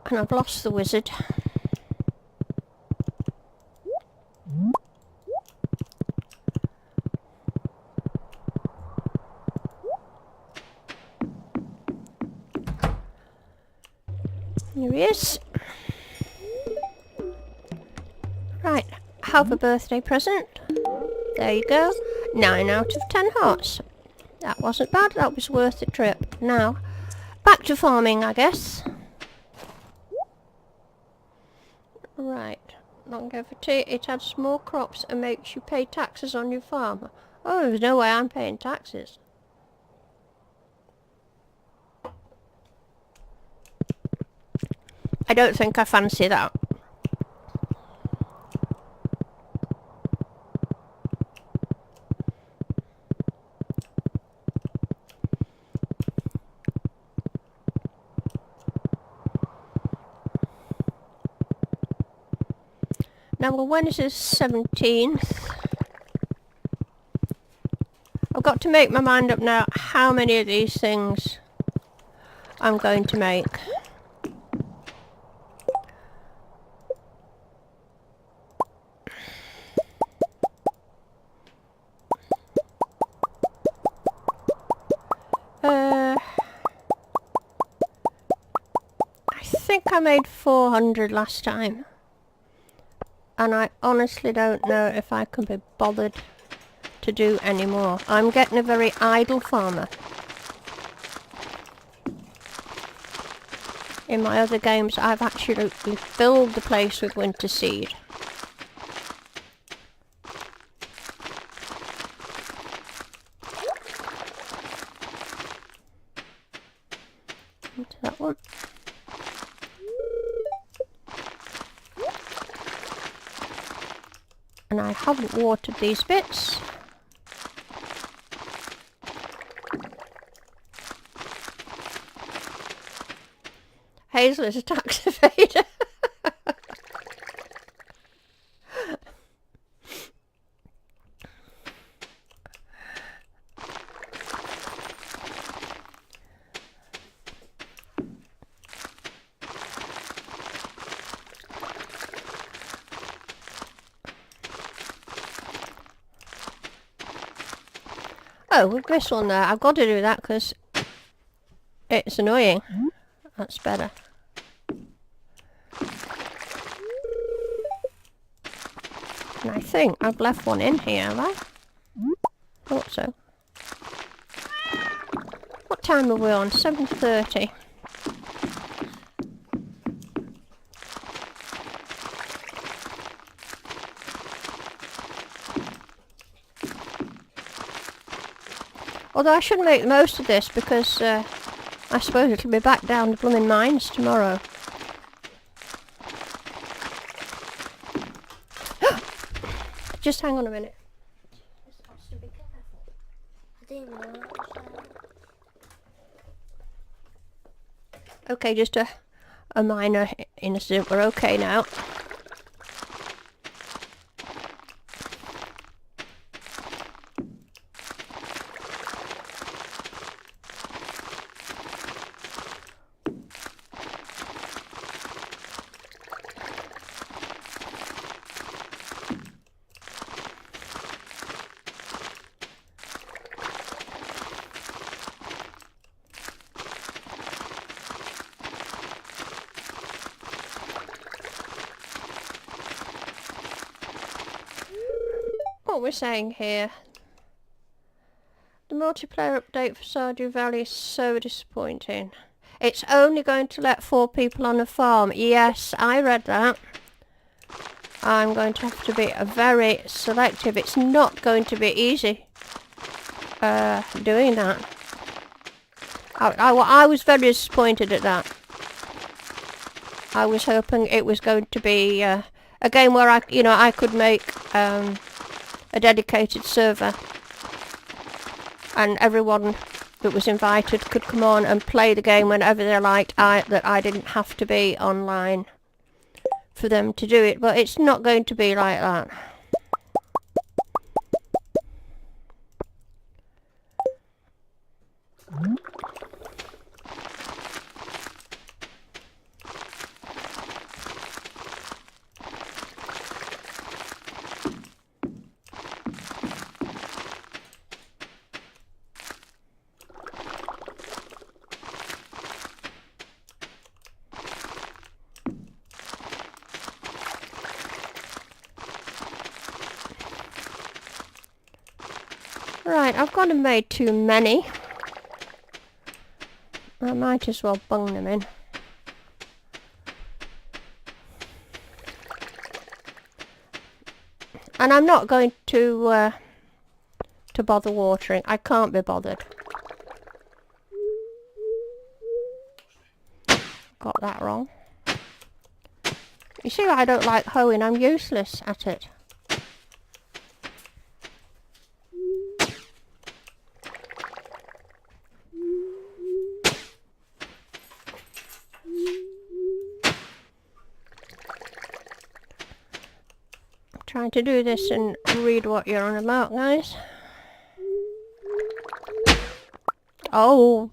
And I've lost the wizard. Here he is. Right, have a birthday present. There you go. 9 out of 10 hearts. That wasn't bad, that was worth the trip. Now, back to farming, I guess. Right, longevity. It adds small crops and makes you pay taxes on your farm. Oh, there's no way I'm paying taxes. I don't think I fancy that. Now, well, when is the 17th? I've got to make my mind up now how many of these things I'm going to make. I think I made 400 last time. And I honestly don't know if I can be bothered to do any more. I'm getting a very idle farmer. In my other games, I've actually filled the place with winter seed. Into that one. And I haven't watered these bits. Hazel is a tax evader. Oh, with this one there, I've got to do that because it's annoying. That's better. And I think I've left one in here, have I? Thought so. What time are we on? 7:30. Although I should make the most of this because I suppose it'll be back down the blooming mines tomorrow. just hang on a minute. Just has to be careful. I didn't know that was there. Okay, just a minor incident. We're okay now. What we're saying here. The multiplayer update for Stardew Valley is so disappointing. It's only going to let 4 people on a farm. Yes, I read that. I'm going to have to be very selective. It's not going to be easy doing that. I was very disappointed at that. I was hoping it was going to be a game where I could make a dedicated server, and everyone that was invited could come on and play the game whenever they liked. That I didn't have to be online for them to do it, but it's not going to be like that. Right, I've got them made too many. I might as well bung them in. And I'm not going to bother watering. I can't be bothered. Got that wrong. You see, I don't like hoeing. I'm useless at it. Trying to do this and read what you're on about, guys. Oh,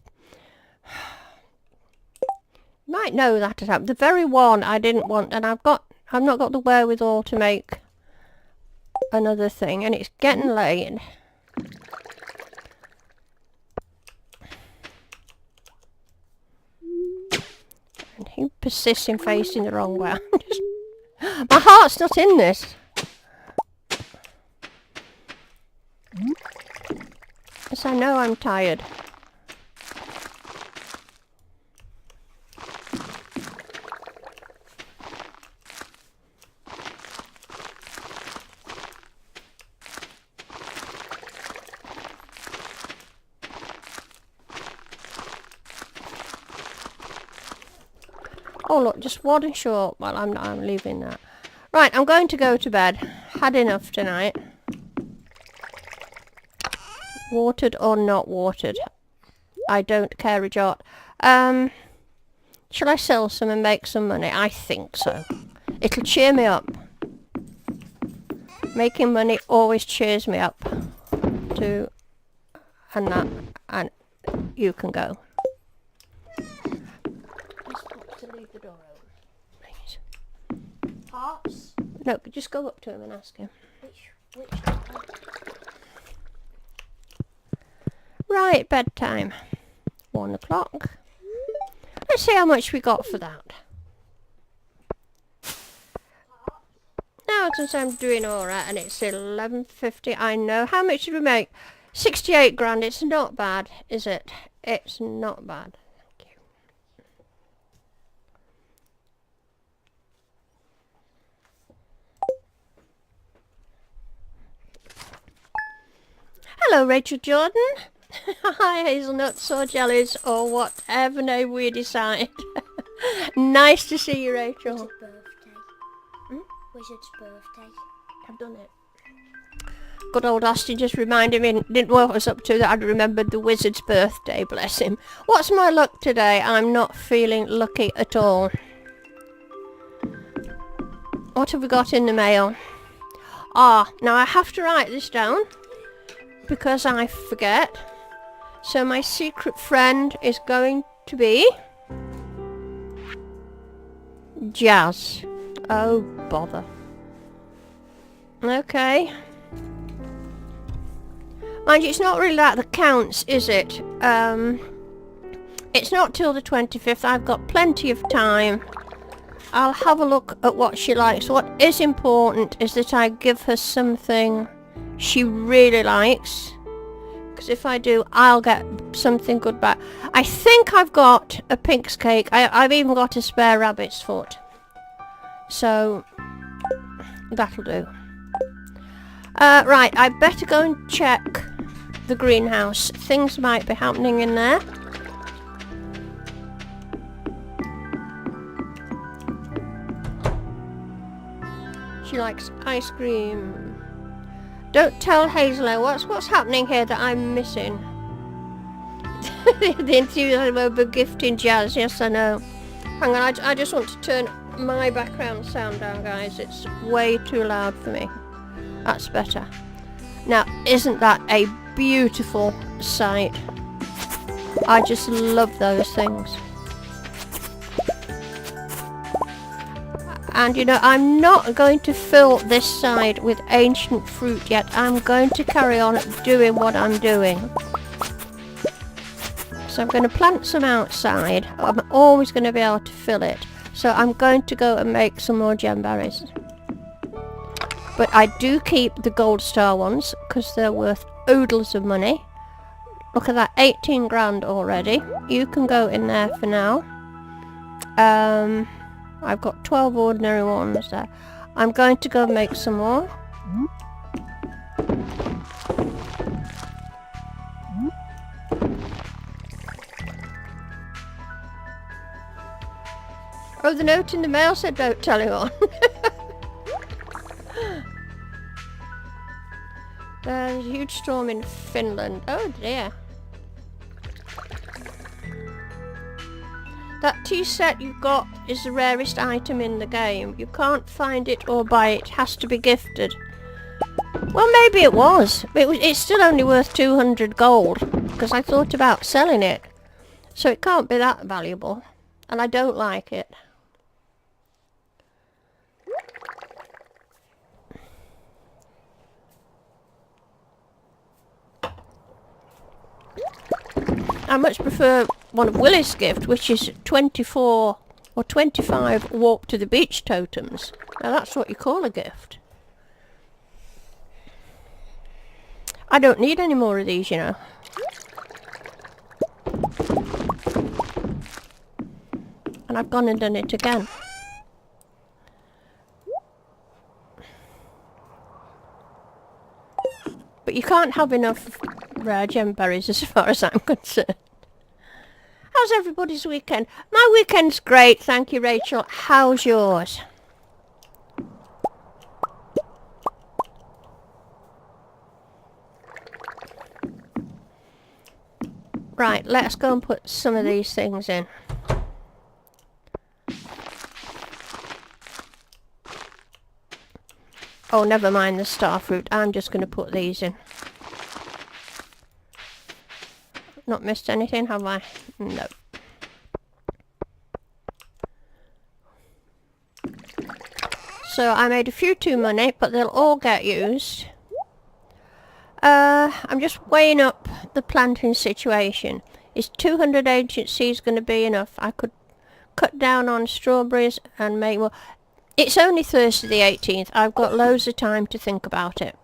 you might know that has happened. The very one I didn't want, and I've not got the wherewithal to make another thing, and it's getting late. And he persists in facing the wrong way. My heart's not in this. Yes, I know I'm tired. Oh look, just one short. Well, I'm leaving that. Right, I'm going to go to bed. Had enough tonight. Watered or not watered, I don't care a jot. Shall I sell some and make some money? I think so. It'll cheer me up. Making money always cheers me up. And you can go. To leave the door open, please. Hearts? No, just go up to him and ask him. Which Right, bedtime. 1 o'clock. Let's see how much we got for that. Now since I'm doing alright and it's 11:50, I know. How much did we make? 68 grand. It's not bad, is it? It's not bad. Thank you. Hello, Rachel Jordan. Hi, hazelnuts or jellies or whatever name we decide. Nice to see you, Rachel. Wizard's birthday. Wizard's birthday. I've done it. Good old Austin just reminded me, didn't know what I was up to, that I'd remembered the wizard's birthday, bless him. What's my luck today? I'm not feeling lucky at all. What have we got in the mail? Ah, now I have to write this down because I forget. So my secret friend is going to be Jazz. Oh, bother. Okay. Mind you, it's not really that counts, is it? It's not till the 25th. I've got plenty of time. I'll have a look at what she likes. What is important is that I give her something she really likes. Because if I do, I'll get something good back. I think I've got a Pink's cake. I've even got a spare rabbit's foot. So, that'll do. Right, I better go and check the greenhouse. Things might be happening in there. She likes ice cream. Don't tell Hazel what's happening here that I'm missing. The enthusiasm over gifting Jazz. Yes, I know. Hang on, I just want to turn my background sound down, guys. It's way too loud for me. That's better. Now, isn't that a beautiful sight? I just love those things. And you know, I'm not going to fill this side with ancient fruit yet. I'm going to carry on doing what I'm doing. So I'm going to plant some outside. I'm always going to be able to fill it. So I'm going to go and make some more gemberries. But I do keep the gold star ones because they're worth oodles of money. Look at that, 18 grand already. You can go in there for now. I've got 12 ordinary ones there. I'm going to go make some more. Oh, the note in the mail said don't tell anyone. There's a huge storm in Finland. Oh dear. That tea set you've got is the rarest item in the game. You can't find it or buy it. It has to be gifted. Well, maybe it was. It's still only worth 200 gold. Because I thought about selling it. So it can't be that valuable. And I don't like it. I much prefer one of Willie's gift, which is 24 or 25 walk to the beach totems. Now that's what you call a gift. I don't need any more of these, you know. And I've gone and done it again. But you can't have enough rare gemberries as far as I'm concerned. How's everybody's weekend? My weekend's great, thank you, Rachel. How's yours? Right, let's go and put some of these things in. Oh, never mind the starfruit. I'm just going to put these in. Not missed anything, have I? No. So I made a few too many, but they'll all get used. I'm just weighing up the planting situation. Is 200 ancient seeds going to be enough? I could cut down on strawberries and make more. It's only Thursday the 18th. I've got loads of time to think about it.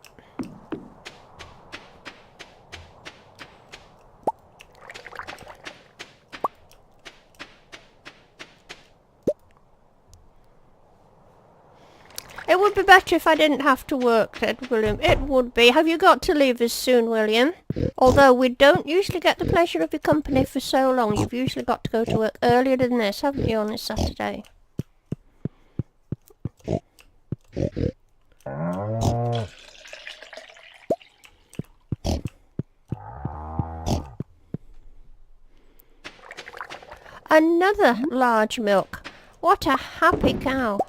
It would be better if I didn't have to work, said William. It would be. Have you got to leave us soon, William? Although we don't usually get the pleasure of your company for so long. You've usually got to go to work earlier than this, haven't you, on this Saturday? another large milk. What a happy cow.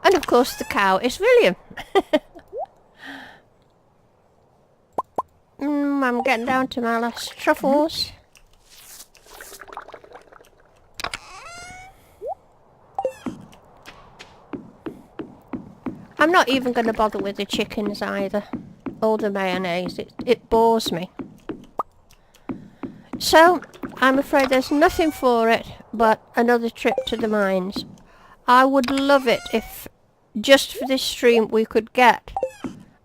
And of course the cow is William. I'm getting down to my last truffles. I'm not even going to bother with the chickens either. All the mayonnaise. It bores me. So, I'm afraid there's nothing for it but another trip to the mines. I would love it if, just for this stream, we could get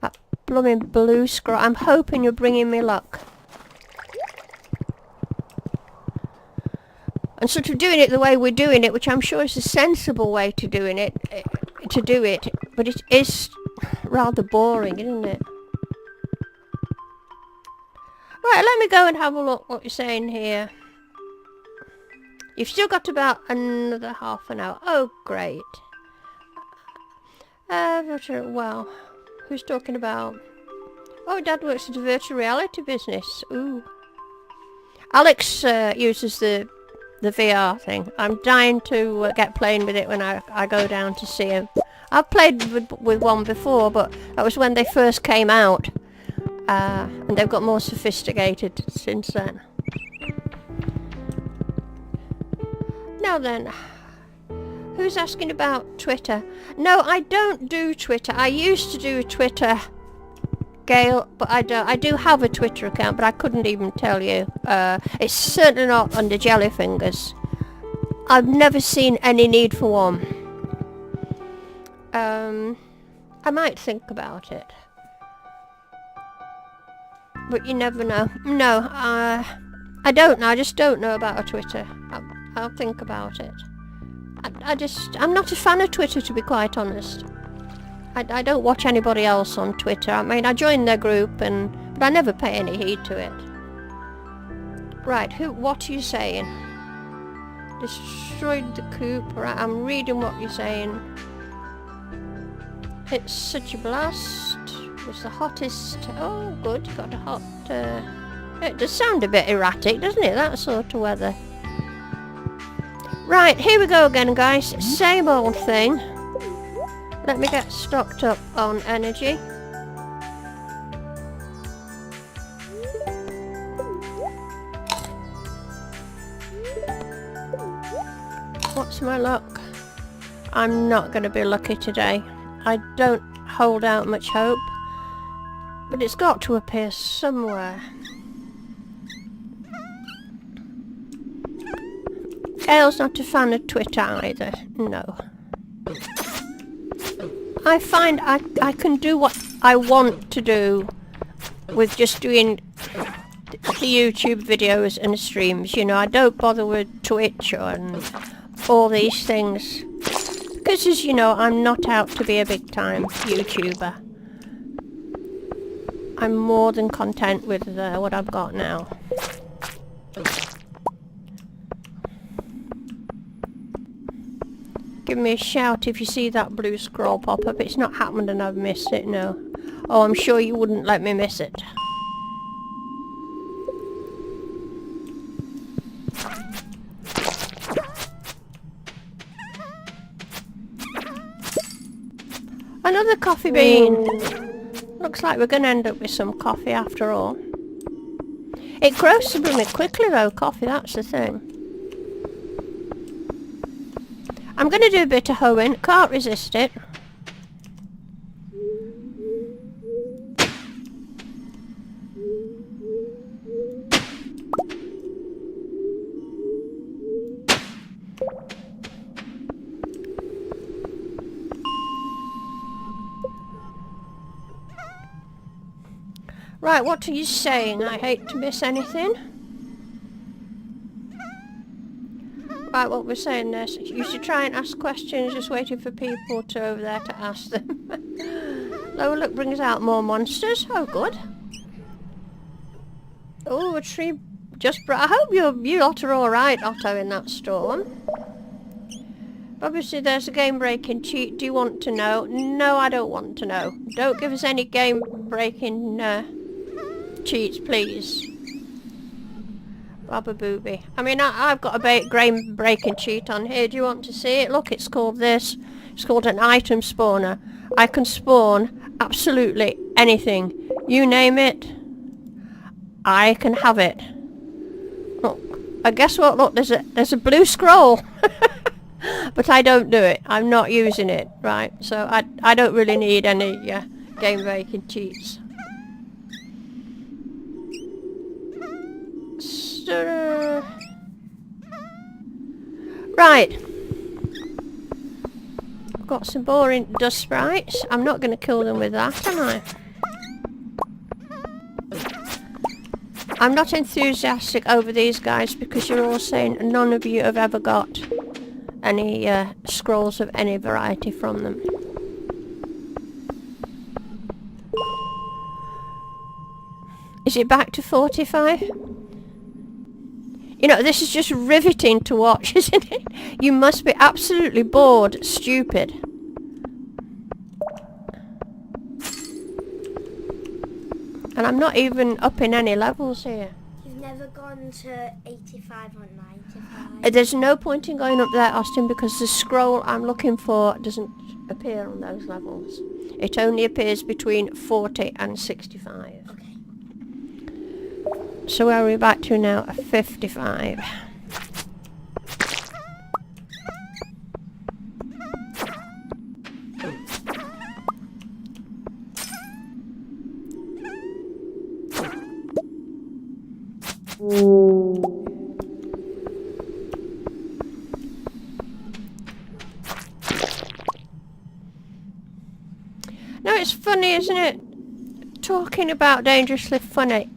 that blooming blue scroll. I'm hoping you're bringing me luck. And sort of doing it the way we're doing it, which I'm sure is a sensible way to do it, but it is rather boring, isn't it? Right, let me go and have a look what you're saying here. You've still got about another half an hour. Oh, great. Well, who's talking about? Oh, Dad works in the virtual reality business. Ooh. Alex uses the VR thing. I'm dying to get playing with it when I go down to see him. I've played with one before, but that was when they first came out. And they've got more sophisticated since then. Now then, who's asking about Twitter? No, I don't do Twitter. I used to do Twitter, Gail, but I don't. I do have a Twitter account, but I couldn't even tell you. It's certainly not under Jellyfingers. I've never seen any need for one. I might think about it. But you never know. No, I don't know. I just don't know about a Twitter. I'll think about it. I'm not a fan of Twitter, to be quite honest. I don't watch anybody else on Twitter. I mean, I joined their group, but I never pay any heed to it. Right, what are you saying? Destroyed the coop. Right, I'm reading what you're saying. It's such a blast. It's the hottest. Oh, good. Got a hot. It does sound a bit erratic, doesn't it? That sort of weather. Right, here we go again, guys. Same old thing. Let me get stocked up on energy. What's my luck? I'm not going to be lucky today. I don't hold out much hope. But it's got to appear somewhere. Gail's not a fan of Twitter either. No. I find I can do what I want to do with just doing the YouTube videos and streams. You know, I don't bother with Twitch and all these things. Because, as you know, I'm not out to be a big time YouTuber. I'm more than content with what I've got now. Give me a shout if you see that blue scroll pop up. It's not happened and I've missed it, no. Oh, I'm sure you wouldn't let me miss it. Another coffee bean. Looks like we're going to end up with some coffee after all. It grows subliminally quickly though, coffee, that's the thing. I'm going to do a bit of hoeing, can't resist it. Right, what are you saying? I hate to miss anything. Right, what we're saying there, so you should try and ask questions, just waiting for people to over there to ask them. Lower look brings out more monsters. Oh, good. Oh, a tree just I hope you lot are alright, Otto, in that storm. Obviously there's a game breaking cheat. Do you want to know? No, I don't want to know. Don't give us any game breaking cheats, please. Baba Booby. I mean, I've got a grain breaking cheat on here. Do you want to see it? Look, it's called this. It's called an item spawner. I can spawn absolutely anything. You name it, I can have it. Look, guess what? Look, there's a blue scroll. But I don't do it. I'm not using it, right? So I don't really need any game breaking cheats. So, right. I've got some boring dust sprites. I'm not going to kill them with that, am I? I'm not enthusiastic over these guys because you're all saying none of you have ever got any scrolls of any variety from them. Is it back to 45? You know, this is just riveting to watch, isn't it? You must be absolutely bored, stupid. And I'm not even up in any levels here. You've never gone to 85 or 95? There's no point in going up there, Austin, because the scroll I'm looking for doesn't appear on those levels. It only appears between 40 and 65. Okay. So where are we back to now? 55. No, it's funny, isn't it? Talking about Dangerously Funny.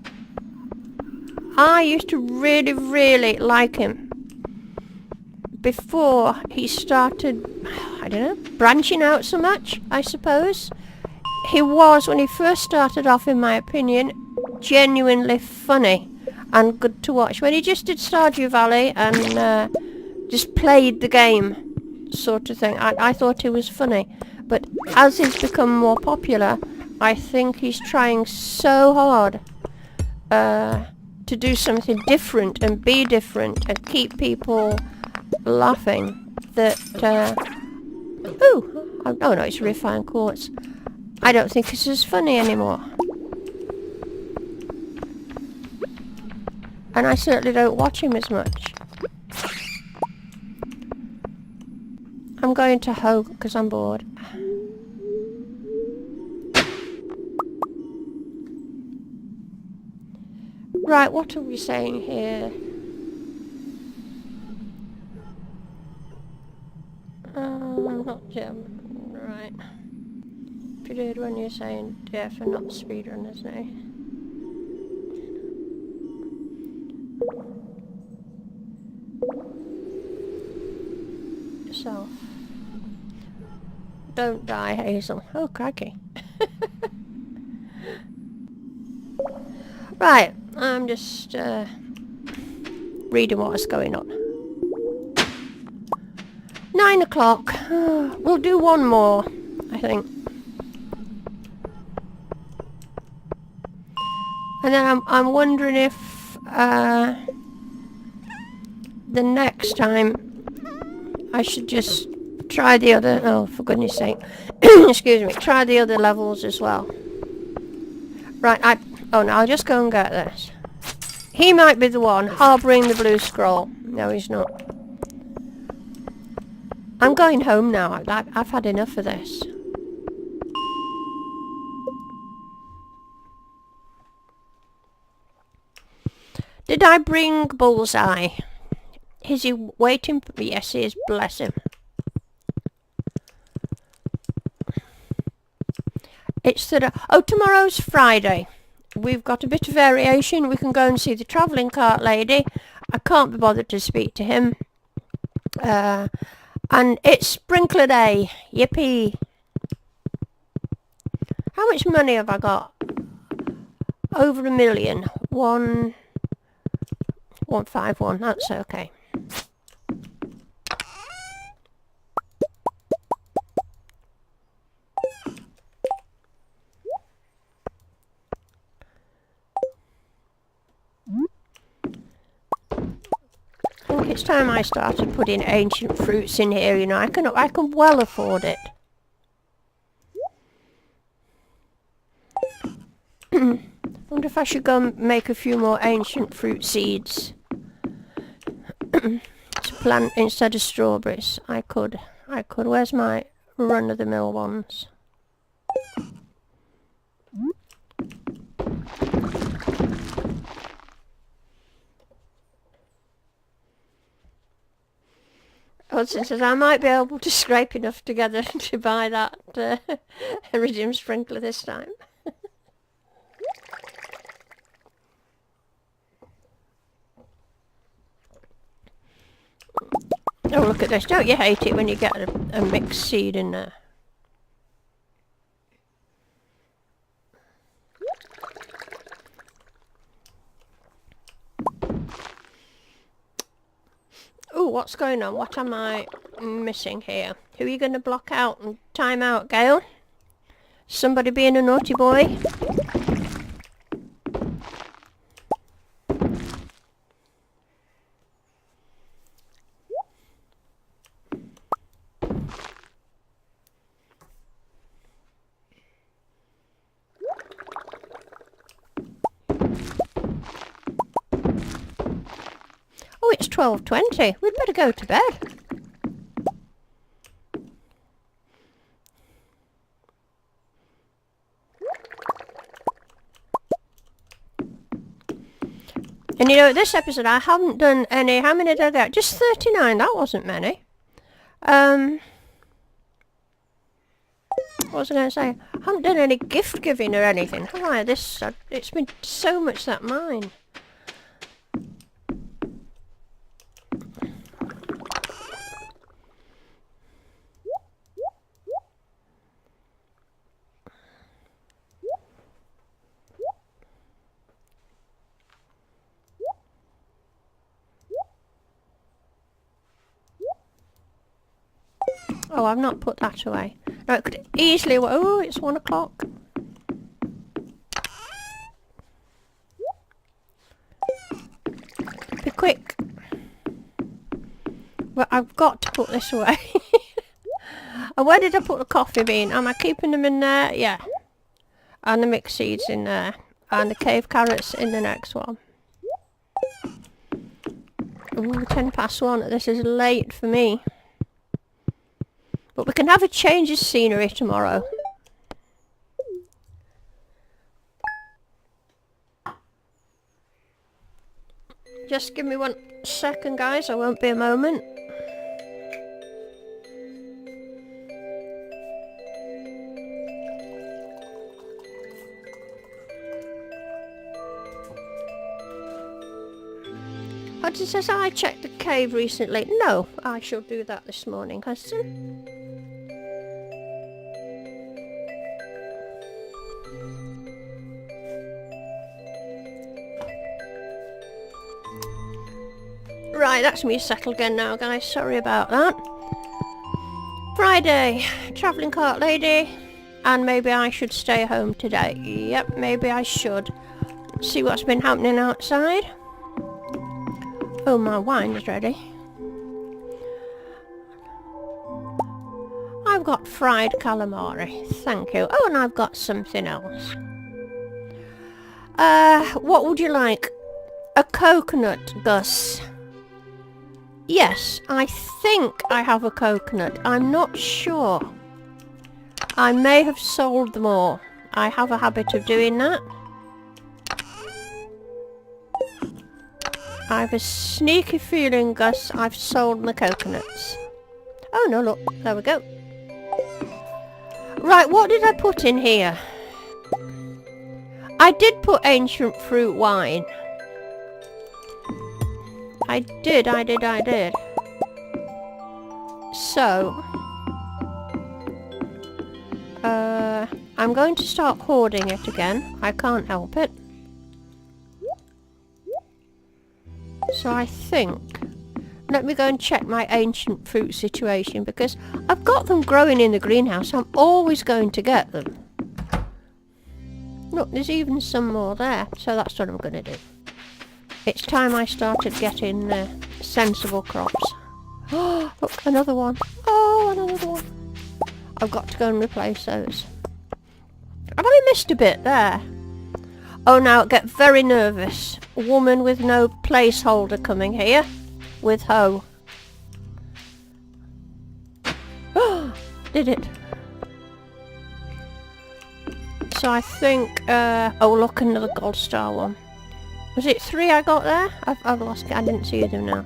I used to really, really like him before he started, I don't know, branching out so much, I suppose. He was, when he first started off, in my opinion, genuinely funny and good to watch. When he just did Stardew Valley and just played the game sort of thing, I thought he was funny. But as he's become more popular, I think he's trying so hard to do something different and be different and keep people laughing that oh no, it's refined quartz. I don't think it's as funny anymore, and I certainly don't watch him as much. I'm going to hoe because I'm bored. Right, what are we saying here? Not German. Right. Period when you're saying deaf and not speedrunners now. So, don't die, Hazel. Oh, crikey. Right, I'm just reading what's going on. 9 o'clock. We'll do one more, I think. And then I'm wondering if the next time I should just try the other, oh for goodness sake, excuse me, try the other levels as well. Right, oh no, I'll just go and get this. He might be the one harbouring the blue scroll. No, he's not. I'm going home now. I've had enough of this. Did I bring Bullseye? Is he waiting? Yes, he is. Bless him. It's tomorrow's Friday. We've got a bit of variation. We can go and see the travelling cart lady. I can't be bothered to speak to him. And it's Sprinkler Day. Yippee. How much money have I got? Over 1 million. 151. That's okay. It's time I started putting ancient fruits in here, you know. I can well afford it. Wonder if I should go and make a few more ancient fruit seeds to plant instead of strawberries. I could. Where's my run-of-the-mill ones? Hudson says I might be able to scrape enough together to buy that iridium sprinkler this time. Oh, look at this. Don't you hate it when you get a mixed seed in there? Oh, what's going on? What am I missing here? Who are you going to block out and time out, Gail? Somebody being a naughty boy? Oh, it's 12:20. We'd better go to bed. And you know, this episode I haven't done any... How many did I get? Just 39. That wasn't many. What was I going to say? I haven't done any gift giving or anything, have I? It's been so much that mine. Oh, I've not put that away. No, it could easily... Oh, it's 1 o'clock. Be quick. Well, I've got to put this away. And where did I put the coffee bean? Am I keeping them in there? Yeah. And the mixed seeds in there. And the cave carrots in the next one. Ooh, 1:10. This is late for me. But we can have a change of scenery tomorrow. Just give me 1 second, guys. I won't be a moment. Hudson says, I checked the cave recently. No, I shall do that this morning, Hudson. Right, that's me settled again now, guys. Sorry about that. Friday, travelling cart lady, and maybe I should stay home today. Yep, maybe I should. See what's been happening outside. Oh, my wine is ready. I've got fried calamari, thank you. Oh, and I've got something else. What would you like? A coconut, Gus? Yes, I think I have a coconut. I'm not sure. I may have sold them all. I have a habit of doing that. I have a sneaky feeling, Gus, I've sold the coconuts. Oh no, look, there we go. Right, what did I put in here? I did put ancient fruit wine. I did. So, I'm going to start hoarding it again. I can't help it. So I think, let me go and check my ancient fruit situation, because I've got them growing in the greenhouse. I'm always going to get them. Look, there's even some more there, so that's what I'm going to do. It's time I started getting sensible crops. Oh, look, another one. Oh, another one. I've got to go and replace those. Have I missed a bit there? Oh, now I get very nervous. A woman with no placeholder coming here with hoe. Did it? So I think, oh look, another gold star one. Was it 3 I got there? I've lost it, I didn't see them now.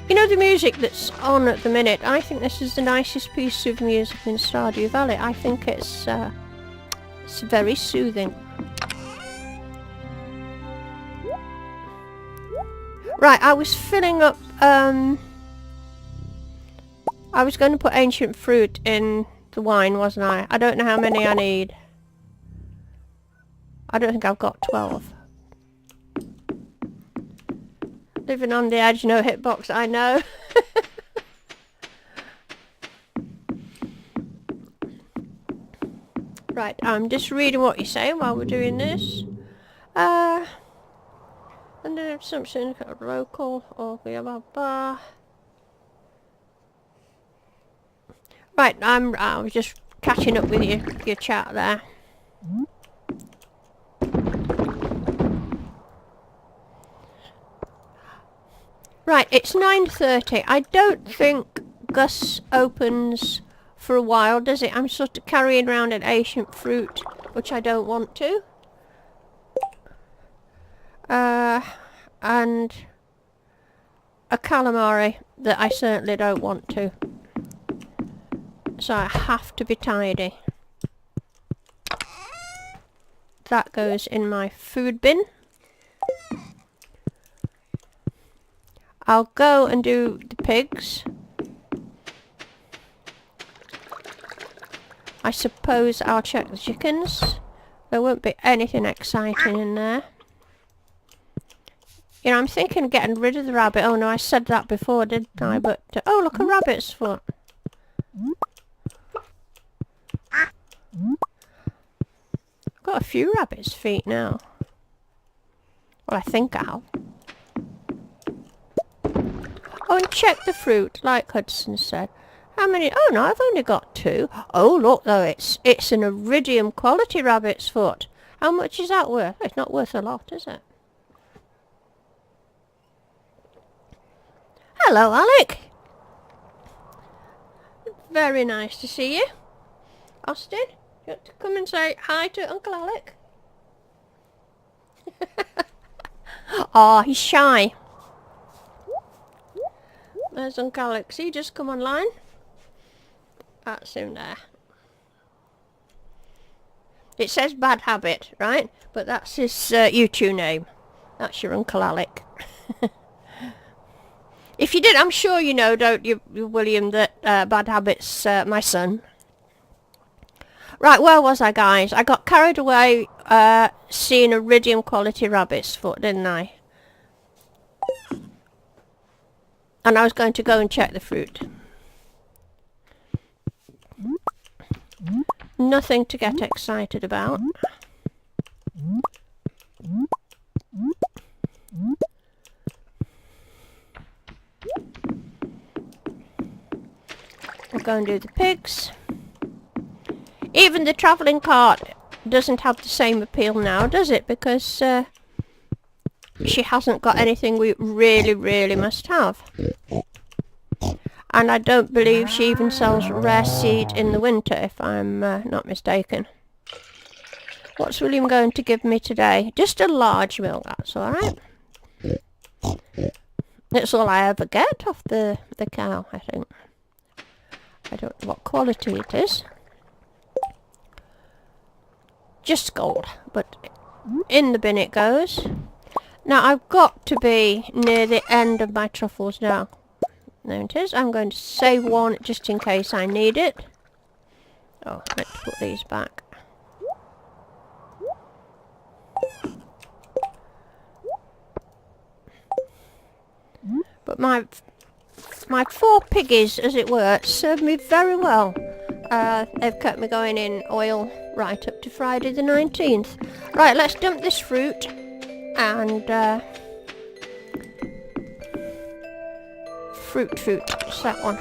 You know the music that's on at the minute? I think this is the nicest piece of music in Stardew Valley. I think it's very soothing. Right, I was filling up, I was going to put ancient fruit in the wine, wasn't I? I don't know how many I need. I don't think I've got 12. Living on the edge, no hitbox, I know. Right, I'm just reading what you're saying while we're doing this. Under assumption, local, or blah blah blah. Right, I was just catching up with your chat there. Right, it's 9:30. I don't think Gus opens for a while, does it? I'm sort of carrying around an ancient fruit, which I don't want to. And a calamari that I certainly don't want to. So I have to be tidy. That goes in my food bin. I'll go and do the pigs. I suppose I'll check the chickens. There won't be anything exciting in there. You know, I'm thinking of getting rid of the rabbit. Oh no, I said that before, didn't I? But, oh look, a rabbit's foot. I've got a few rabbit's feet now. Well, I think I'll. Oh, and check the fruit, like Hudson said. How many? Oh no, I've only got 2. Oh look though, it's an iridium quality rabbit's foot. How much is that worth? It's not worth a lot, is it? Hello, Alec. Very nice to see you. Austin, you want to come and say hi to Uncle Alec? Oh, he's shy. There's Uncle Alec. See, just come online. That's him there. It says Bad Habit, right? But that's his YouTube name. That's your Uncle Alec. If you did, I'm sure you know, don't you, William, that Bad Habit's my son. Right, where was I, guys? I got carried away seeing iridium quality rabbit's foot, didn't I? And I was going to go and check the fruit. Nothing to get excited about. I'll go and do the pigs. Even the travelling cart doesn't have the same appeal now, does it? Because she hasn't got anything we really must have. And I don't believe she even sells rare seed in the winter, if I'm not mistaken. What's William going to give me today? Just a large milk, that's alright. That's all I ever get off the cow, I think. I don't know what quality it is. Just gold, but in the bin it goes. Now I've got to be near the end of my truffles now. There it is. I'm going to save one just in case I need it. Oh, let's put these back. But my my 4 piggies, as it were, served me very well. They've kept me going in oil right up to Friday the 19th. Right, let's dump this fruit and fruit, what's that one?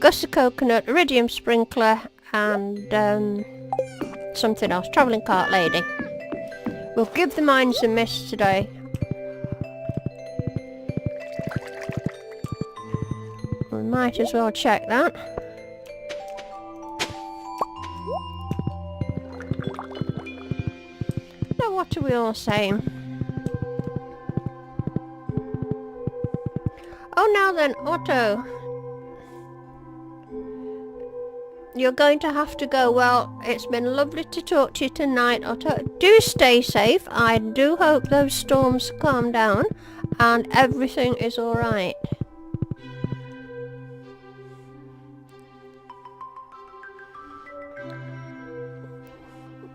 Gusset coconut, iridium sprinkler, and something else, travelling cart lady. We'll give the mines a miss today. We might as well check that. Now what are we all saying? Oh, now then, Otto. You're going to have to go. Well, it's been lovely to talk to you tonight, Otto. Do stay safe. I do hope those storms calm down and everything is alright.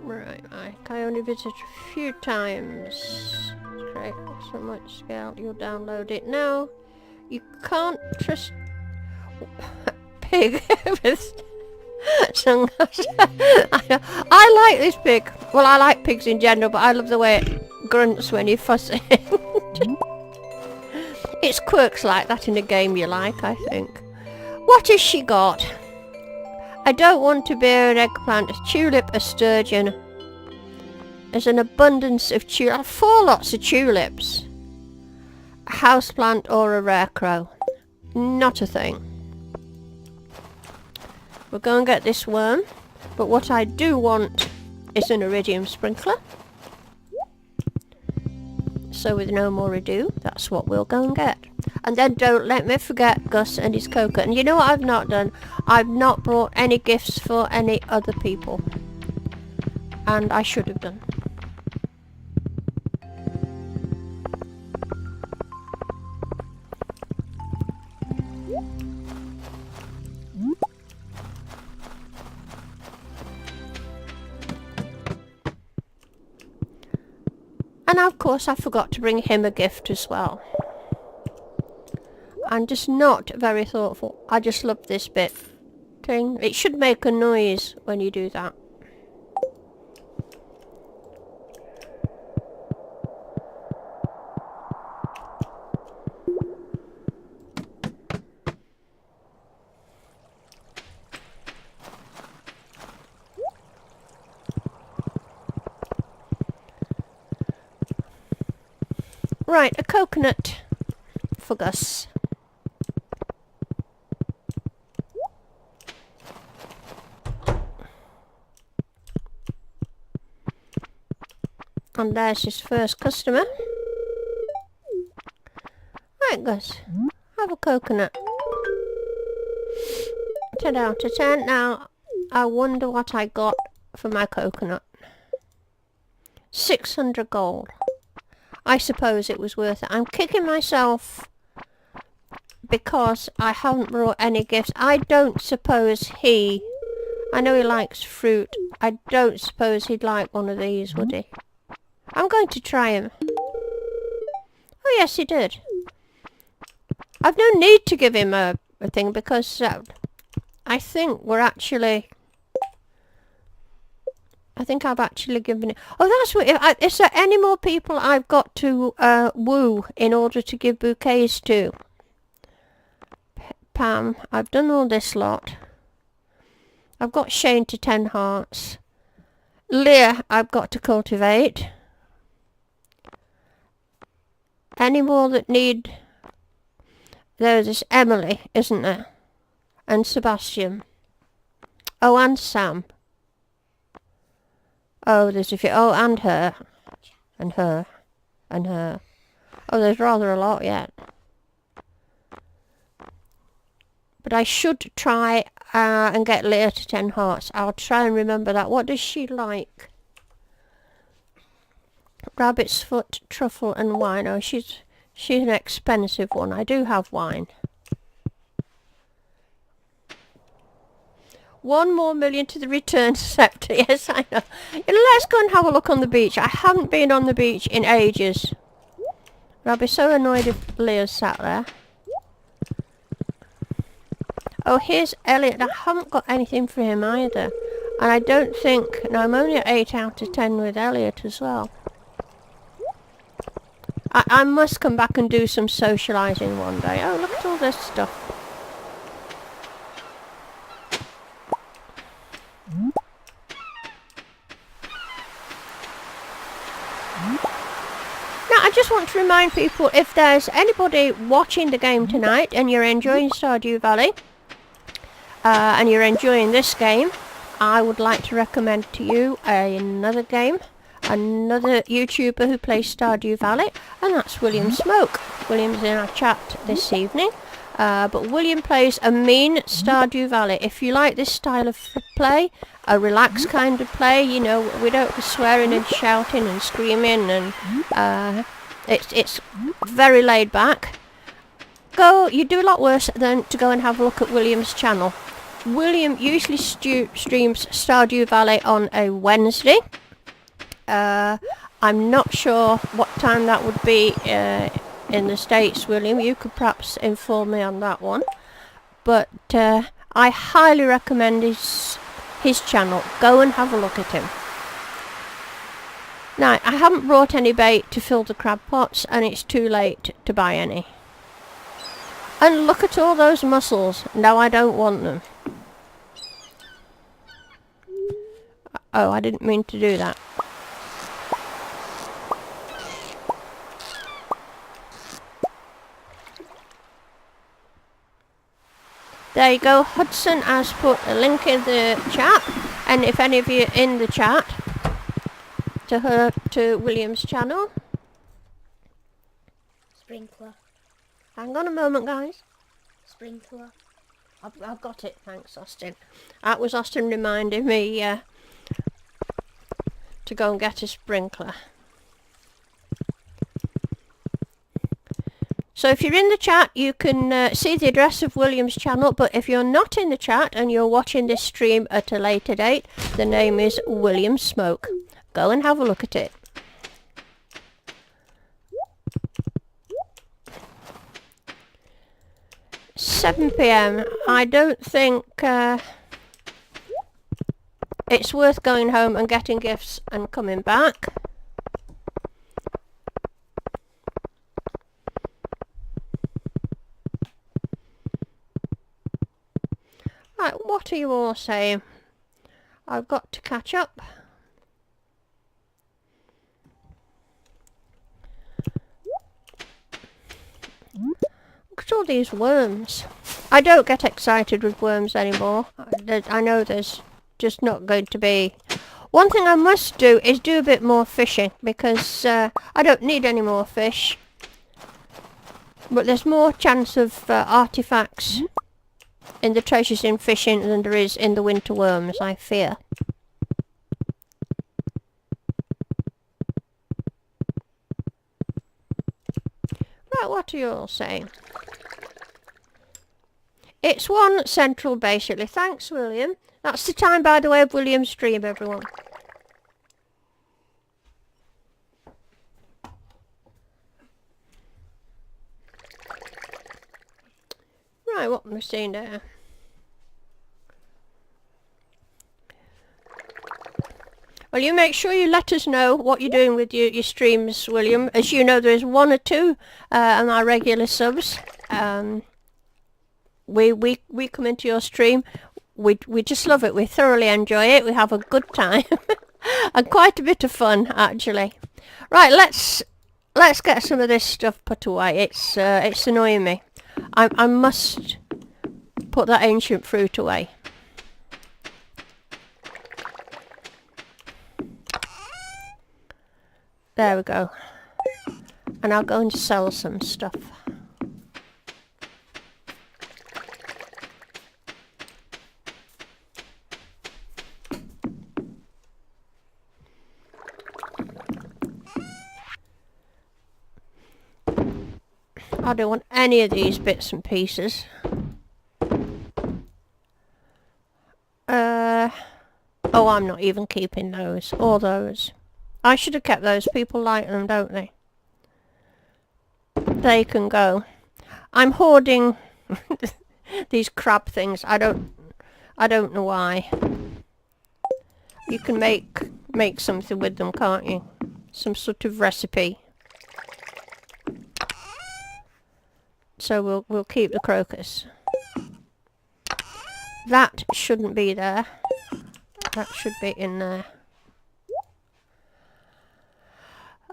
Right, I only visit a few times. Great, so much scale. You'll download it now. You can't trust pig with I like this pig. Well, I like pigs in general, but I love the way it grunts when you're fussing. It's quirks like that in a game you like, I think. What has she got? I don't want to bear an eggplant, a tulip, a sturgeon. There's an abundance of tulips. 4 lots of tulips. A houseplant or a rare crow. Not a thing. We'll go and get this worm. But what I do want is an iridium sprinkler. So with no more ado, that's what we'll go and get. And then don't let me forget Gus and his cocoa. And you know what I've not done? I've not brought any gifts for any other people. And I should have done. And of course I forgot to bring him a gift as well. I'm just not very thoughtful. I just love this bit thing. It should make a noise when you do that. Right, a coconut for Gus. And there's his first customer. Right, Gus, have a coconut. 10 out of 10. Now, I wonder what I got for my coconut. 600 gold. I suppose it was worth it. I'm kicking myself because I haven't brought any gifts. I don't suppose I know he likes fruit. I don't suppose he'd like one of these, would he? I'm going to try him. Oh yes, he did. I've no need to give him a thing because I think I've actually given it... Oh, that's what... Is there any more people I've got to woo in order to give bouquets to? Pam, I've done all this lot. I've got Shane to 10 hearts. Leah, I've got to cultivate. Any more that need... There's Emily, isn't there? And Sebastian. Oh, and Sam. Oh, there's a few. Oh, and her. And her. And her. Oh, there's rather a lot yet. But I should try and get Leah to 10 hearts. I'll try and remember that. What does she like? Rabbit's foot, truffle and wine. Oh, she's an expensive one. I do have wine. 1 more million to the return scepter. Yes, I know. Let's go and have a look on the beach. I haven't been on the beach in ages. I'll be so annoyed if Leah's sat there. Oh, here's Elliot. I haven't got anything for him either. And I don't think... No, I'm only at 8 out of 10 with Elliot as well. I must come back and do some socialising one day. Oh, look at all this stuff. Now, I just want to remind people, if there's anybody watching the game tonight and you're enjoying Stardew Valley, and you're enjoying this game, I would like to recommend to you another game, another YouTuber who plays Stardew Valley, and that's William Smoke. William's in our chat this evening, but William plays a mean Stardew Valley. If you like this style of play, a relaxed kind of play, you know, we don't be swearing and shouting and screaming, and it's very laid back. You do a lot worse than to go and have a look at William's channel. William usually streams Stardew Valley on a Wednesday. I'm not sure what time that would be in the States, William. You could perhaps inform me on that one. But I highly recommend his channel. Go and have a look at him. Now, I haven't brought any bait to fill the crab pots, and it's too late to buy any. And look at all those mussels. No, I don't want them. Oh, I didn't mean to do that. There you go. Hudson has put a link in the chat, and if any of you are in the chat to William's channel. Sprinkler. Hang on a moment, guys. Sprinkler. I've got it. Thanks, Austin. That was Austin reminding me to go and get a sprinkler. So if you're in the chat, you can see the address of William's channel, but if you're not in the chat and you're watching this stream at a later date, the name is William Smoke. Go and have a look at it. £7 PM. I don't think it's worth going home and getting gifts and coming back. Right, what are you all saying? I've got to catch up. Look at all these worms. I don't get excited with worms anymore. I know there's just not going to be... One thing I must do is do a bit more fishing, because I don't need any more fish. But there's more chance of artifacts in the treasures in fishing than there is in the winter worms, I fear. Right, what are you all saying? It's 1 Central, basically. Thanks, William. That's the time, by the way, of William's stream, everyone. Right, what am I seeing there? Well, you make sure you let us know what you're doing with your streams, William. As you know, there's 1 or 2 on our regular subs. We come into your stream. We just love it. We thoroughly enjoy it. We have a good time. And quite a bit of fun, actually. Right, let's get some of this stuff put away. It's annoying me. I must put that ancient fruit away. There we go. And I'll go and sell some stuff. I don't want any of these bits and pieces. Oh, I'm not even keeping those, or those. I should have kept those. People like them, don't they? they can go. I'm hoarding these crab things. I don't know why. You can make something with them, can't you? Some sort of recipe. So we'll keep the crocus. That shouldn't be there. That should be in there.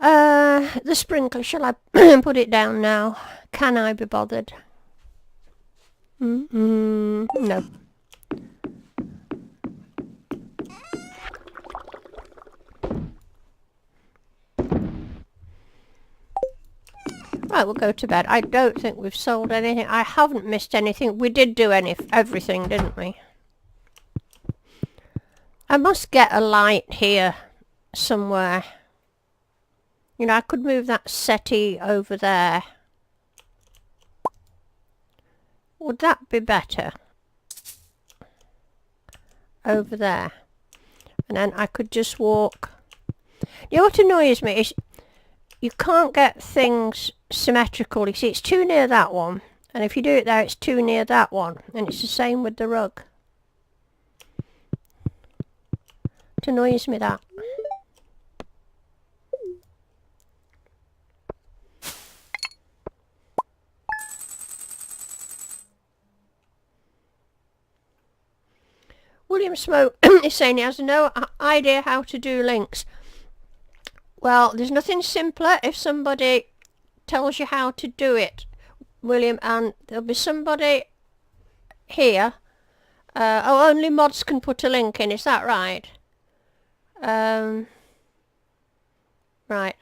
The sprinkler, shall I put it down now? Can I be bothered? No. Right, we'll go to bed. I don't think we've sold anything. I haven't missed anything. We did do everything, didn't we? I must get a light here somewhere. You know, I could move that settee over there. Would that be better? Over there. And then I could just walk. You know what annoys me is you can't get things symmetrical. You see, it's too near that one. And if you do it there, it's too near that one. And it's the same with the rug. It annoys me, that. William Smoke is saying he has no idea how to do links. Well, there's nothing simpler if somebody tells you how to do it, William, and there'll be somebody here. Oh, only mods can put a link in, is that right? Right,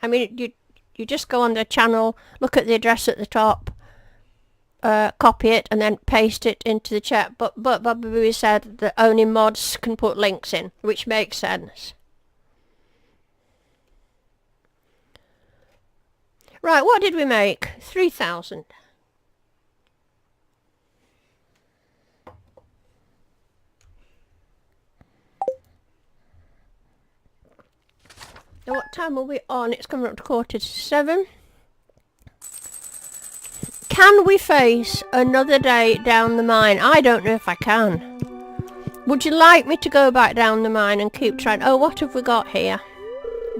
I mean, you just go on the channel, look at the address at the top, copy it and then paste it into the chat. But Bobby Booey said that only mods can put links in, which makes sense. Right, what did we make? 3,000. Now what time are we on? It's coming up to 7:15. Can we face another day down the mine? I don't know if I can. Would you like me to go back down the mine and keep trying? Oh, what have we got here?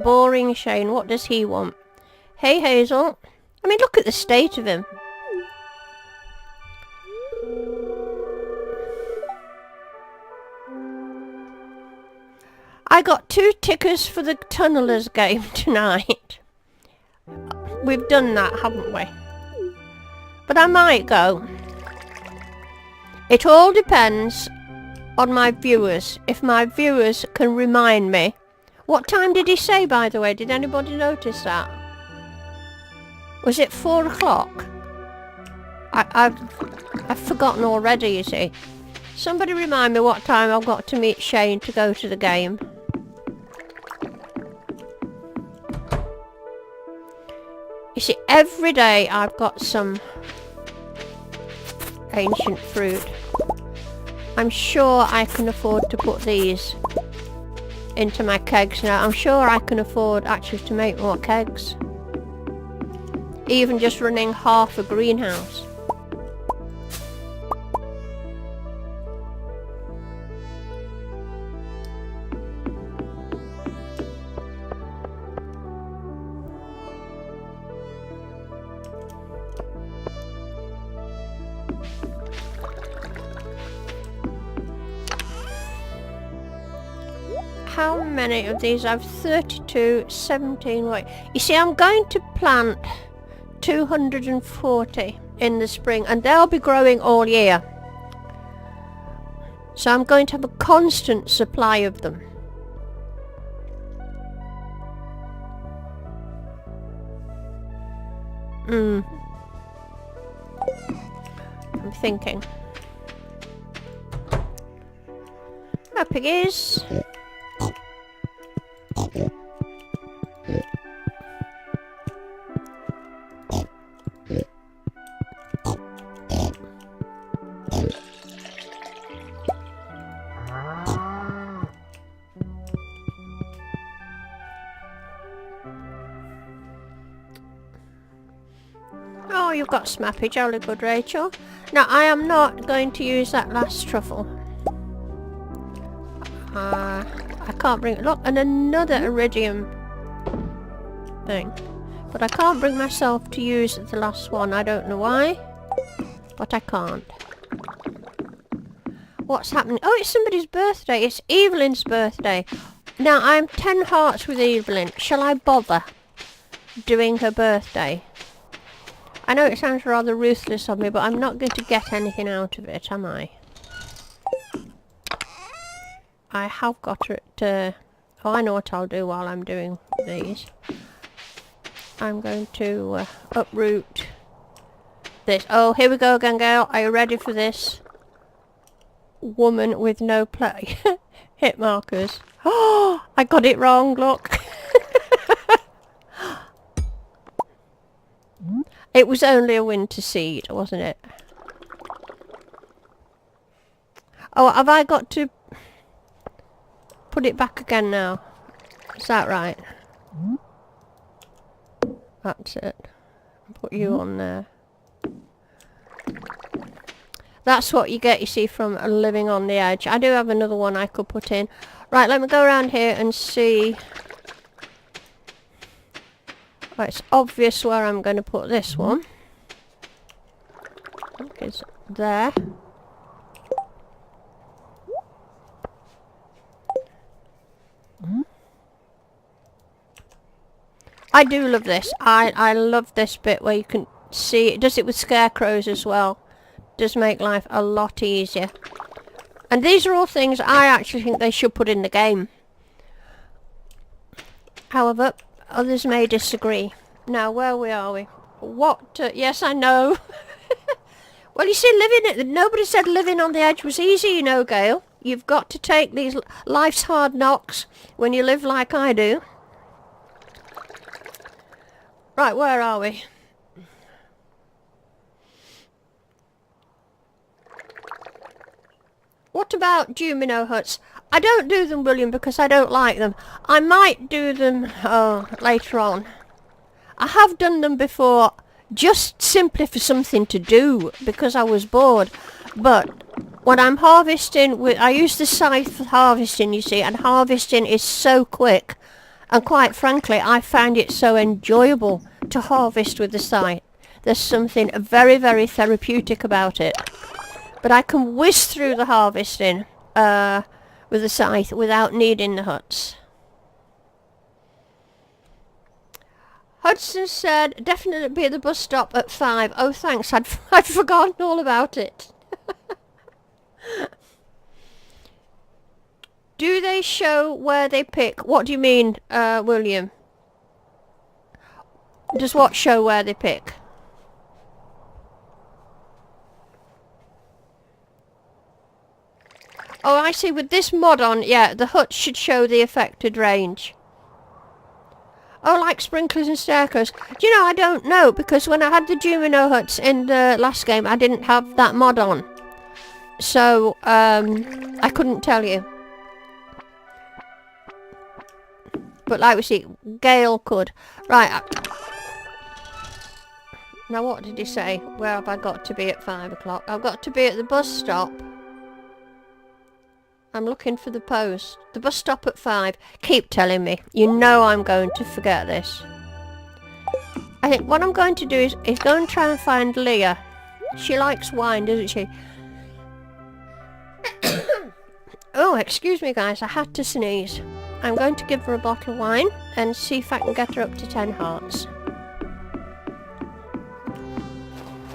Boring Shane. What does he want? Hey, Hazel. I mean, look at the state of him. I got 2 tickers for the Tunnelers game tonight. We've done that, haven't we? But I might go. It all depends on my viewers. If my viewers can remind me. What time did he say, by the way? Did anybody notice that? Was it 4 o'clock? I've forgotten already, you see. Somebody remind me what time I've got to meet Shane to go to the game. You see, every day I've got some ancient fruit. I'm sure I can afford to put these into my kegs now. I'm sure I can afford actually to make more kegs. Even just running half a greenhouse. How many of these? I've 32, 17, wait. You see, I'm going to plant 240 in the spring and they'll be growing all year. So I'm going to have a constant supply of them. I'm thinking. Hi, piggies. got Smappy, jolly good, Rachel. Now, I am not going to use that last truffle. I can't bring it. Look, and another iridium thing. But I can't bring myself to use the last one. I don't know why. But I can't. What's happening? Oh, it's somebody's birthday. It's Evelyn's birthday. Now, I'm 10 hearts with Evelyn. Shall I bother doing her birthday? I know it sounds rather ruthless of me, but I'm not going to get anything out of it, am I? I have got it. Oh, I know what I'll do while I'm doing these. I'm going to uproot this. Oh, here we go again, Gail. Are you ready for this? Woman with no play. Hit markers. Oh, I got it wrong, look. It was only a winter seed, wasn't it? Oh, have I got to put it back again now? Is that right? That's it. Put you on there. That's what you get, you see, from living on the edge. I do have another one I could put in. Right, let me go around here and see. Right, it's obvious where I'm going to put this one. I think it's there. I do love this. I love this bit where you can see it. Does it with scarecrows as well. Does make life a lot easier. And these are all things I actually think they should put in the game. However, others may disagree. Now, where are we? What? Yes, I know. Well, you see, nobody said living on the edge was easy, you know, Gail. You've got to take these life's hard knocks when you live like I do. Right, where are we? What about Jumino huts? I don't do them, William, because I don't like them. I might do them later on. I have done them before, just simply for something to do, because I was bored. But when I'm harvesting, I use the scythe for harvesting, you see, and harvesting is so quick. And quite frankly, I find it so enjoyable to harvest with the scythe. There's something very, very therapeutic about it. But I can whiz through the harvesting with the scythe without needing the huts. Hudson said, definitely be at the bus stop at 5. Oh, thanks. I'd forgotten all about it. Do they show where they pick? What do you mean, William? Does what show where they pick? Oh, I see. With this mod on, yeah, the hut should show the affected range. Oh, like sprinklers and staircases. Do you know, I don't know, because when I had the Jumino huts in the last game, I didn't have that mod on. So, I couldn't tell you. But like we see, Gale could. Right. Now, what did he say? Where have I got to be at 5 o'clock? I've got to be at the bus stop. I'm looking for the post. The bus stop at 5. Keep telling me. You know I'm going to forget this. I think what I'm going to do is go and try and find Leah. She likes wine, doesn't she? Oh, excuse me, guys. I had to sneeze. I'm going to give her a bottle of wine and see if I can get her up to 10 hearts.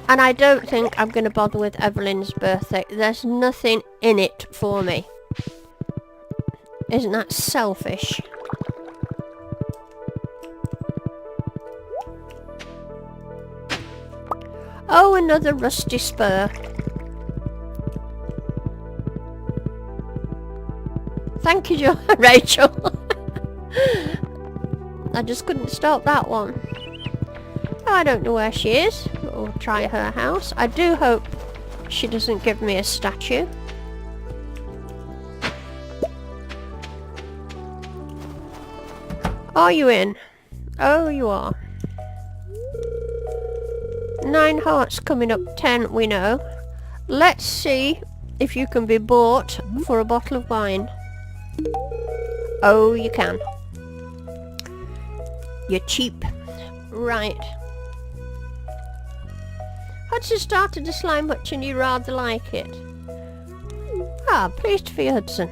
And I don't think I'm going to bother with Evelyn's birthday. There's nothing in it for me. Isn't that selfish? Oh, another rusty spur. Thank you, Rachel. I just couldn't stop that one. Oh, I don't know where she is. We'll try her house. I do hope she doesn't give me a statue. Are you in? Oh, you are. 9 hearts coming up, 10 we know. Let's see if you can be bought for a bottle of wine. Oh, you can. You're cheap. Right. Hudson started the slime hutch and you rather like it. Ah, pleased for you, Hudson.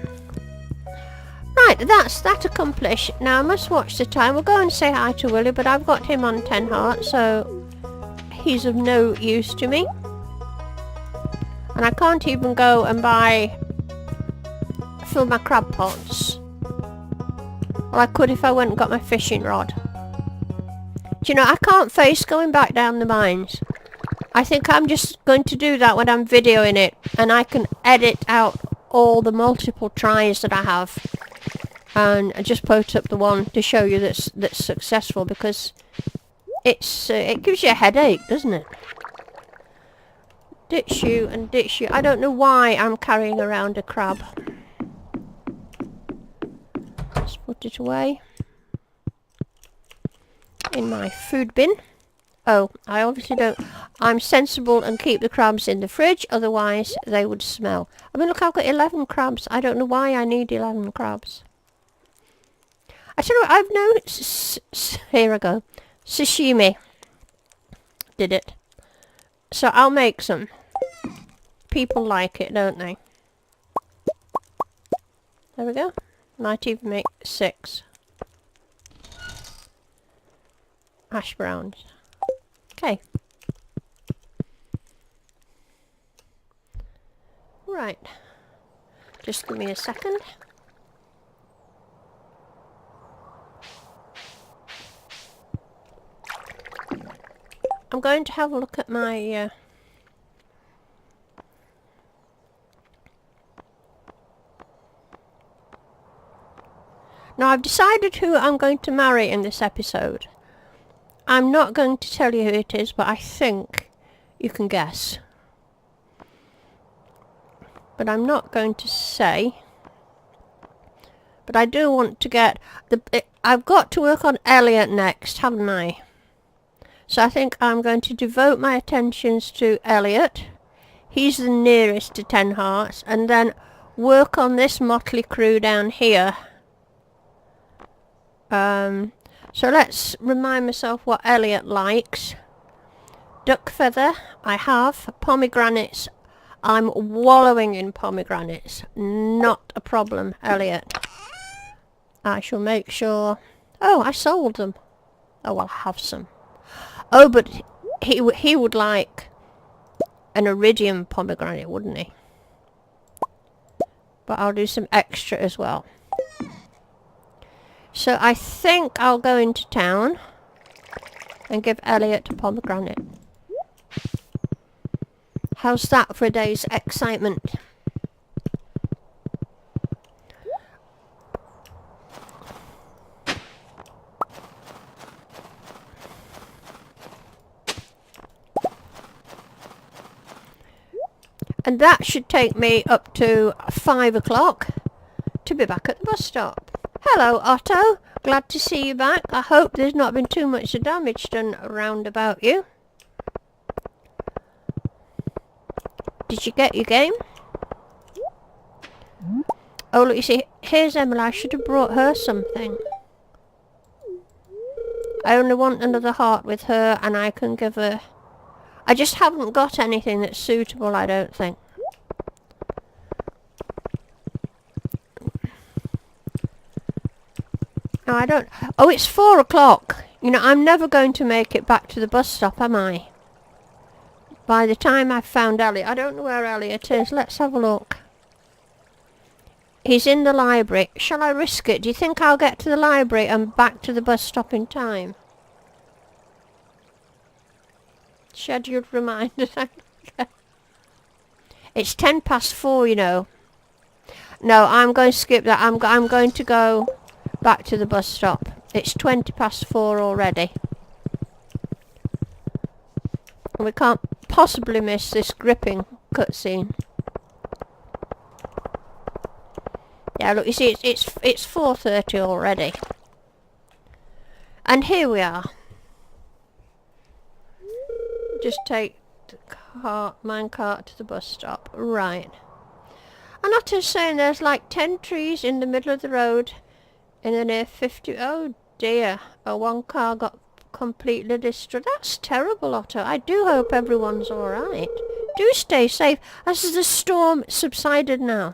Right, that's that accomplished. Now I must watch the time. We'll go and say hi to Willie, but I've got him on 10 hearts, so he's of no use to me. And I can't even go and fill my crab pots. Well, I could if I went and got my fishing rod. Do you know, I can't face going back down the mines. I think I'm just going to do that when I'm videoing it, and I can edit out all the multiple tries that I have. And I just put up the one to show you that's successful, because it gives you a headache, doesn't it? Ditch you and ditch you. I don't know why I'm carrying around a crab. Let's put it away in my food bin. Oh, I obviously don't. I'm sensible and keep the crabs in the fridge, otherwise they would smell. I mean, look, I've got 11 crabs. I don't know why I need 11 crabs. I tell you what, I've no... Here I go. Sashimi. Did it. So I'll make some. People like it, don't they? There we go. Might even make 6. Hash browns. Okay. Right. Just give me a second. I'm going to have a look at my... Now, I've decided who I'm going to marry in this episode. I'm not going to tell you who it is, but I think you can guess. But I'm not going to say. But I do want to get... I've got to work on Elliot next, haven't I? So I think I'm going to devote my attentions to Elliot. He's the nearest to 10 hearts. And then work on this motley crew down here. So let's remind myself what Elliot likes. Duck feather, I have. Pomegranates, I'm wallowing in pomegranates. Not a problem, Elliot. I shall make sure... Oh, I sold them. Oh, I'll have some. Oh, but he would like an iridium pomegranate, wouldn't he? But I'll do some extra as well. So I think I'll go into town and give Elliot a pomegranate. How's that for a day's excitement? And that should take me up to 5 o'clock to be back at the bus stop. Hello, Otto. Glad to see you back. I hope there's not been too much damage done around about you. Did you get your game? Oh, look, you see, here's Emily. I should have brought her something. I only want another heart with her, and I can give her... I just haven't got anything that's suitable, I don't think. No, I don't... Oh, it's 4 o'clock. You know, I'm never going to make it back to the bus stop, am I? By the time I've found Elliot. I don't know where Elliot is. Let's have a look. He's in the library. Shall I risk it? Do you think I'll get to the library and back to the bus stop in time? Scheduled reminder. It's 4:10, you know. No, I'm going to skip that. I'm going to go back to the bus stop. It's 4:20 already. We can't possibly miss this gripping cutscene. Yeah, look, you see, it's 4:30 already. And here we are. just take the minecart to the bus stop. Right. And not just saying there's like 10 trees in the middle of the road in the near 50... Oh dear. One car got completely destroyed. That's terrible, Otto. I do hope everyone's alright. Do stay safe. As the storm subsided now.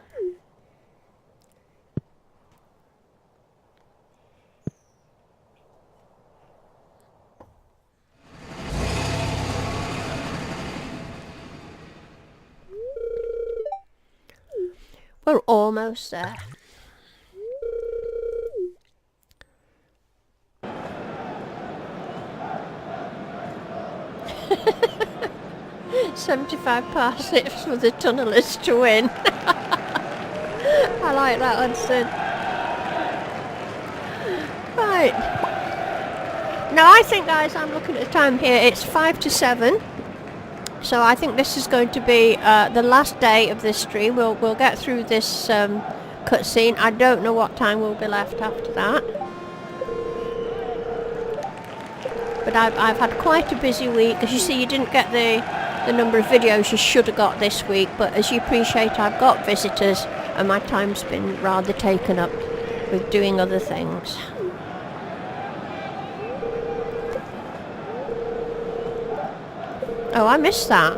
We're almost there. "75 parsnips for the tunnelers to win." I like that, Hudson. Right. Now I think, guys, I'm looking at the time here. It's 5 to 7. So I think this is going to be the last day of this stream. We'll get through this cutscene. I don't know what time will be left after that. But I've had quite a busy week. As you see, you didn't get the number of videos you should have got this week. But as you appreciate, I've got visitors and my time's been rather taken up with doing other things. Oh, I missed that.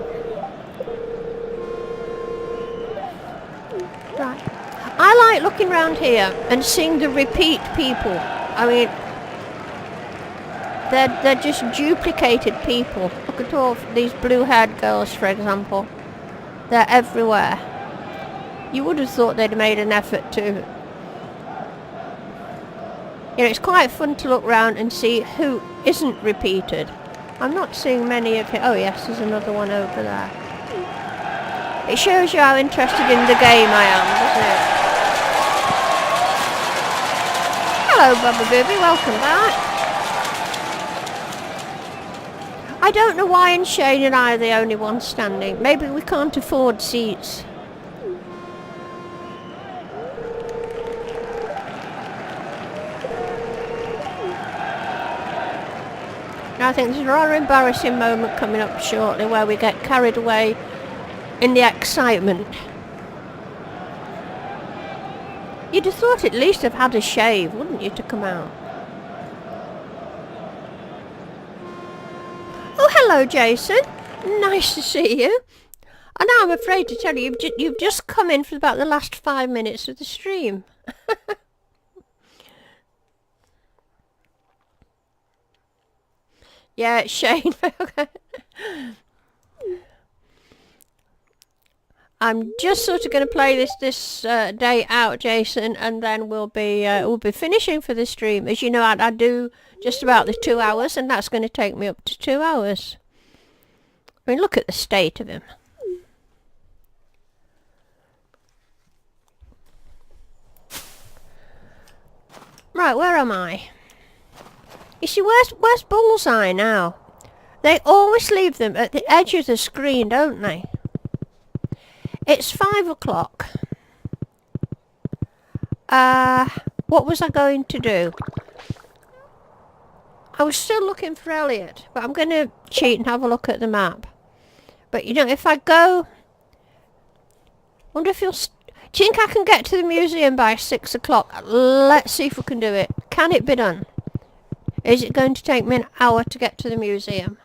Right. I like looking around here and seeing the repeat people. I mean, they're just duplicated people. Look at all these blue-haired girls, for example. They're everywhere. You would have thought they'd made an effort to... You know, it's quite fun to look around and see who isn't repeated. I'm not seeing many of it. Oh yes, there's another one over there. It shows you how interested in the game I am, doesn't it? Hello, Bubba Booby, welcome back. I don't know why Shane and I are the only ones standing. Maybe we can't afford seats. I think there's a rather embarrassing moment coming up shortly where we get carried away in the excitement. You'd have thought at least I've had a shave, wouldn't you, to come out? Oh, hello, Jason. Nice to see you. And now I'm afraid to tell you, you've just come in for about the last 5 minutes of the stream. Yeah, it's Shane. I'm just sort of going to play this day out, Jason, and then we'll be finishing for the stream. As you know, I do just about the 2 hours, and that's going to take me up to 2 hours. I mean, look at the state of him. Right, where am I? You see, where's Bullseye now? They always leave them at the edge of the screen, don't they? It's 5 o'clock. What was I going to do? I was still looking for Elliot, but I'm going to cheat and have a look at the map. But, you know, if I go... wonder if you'll... Do you think I can get to the museum by 6 o'clock? Let's see if we can do it. Can it be done? Is it going to take me an hour to get to the museum?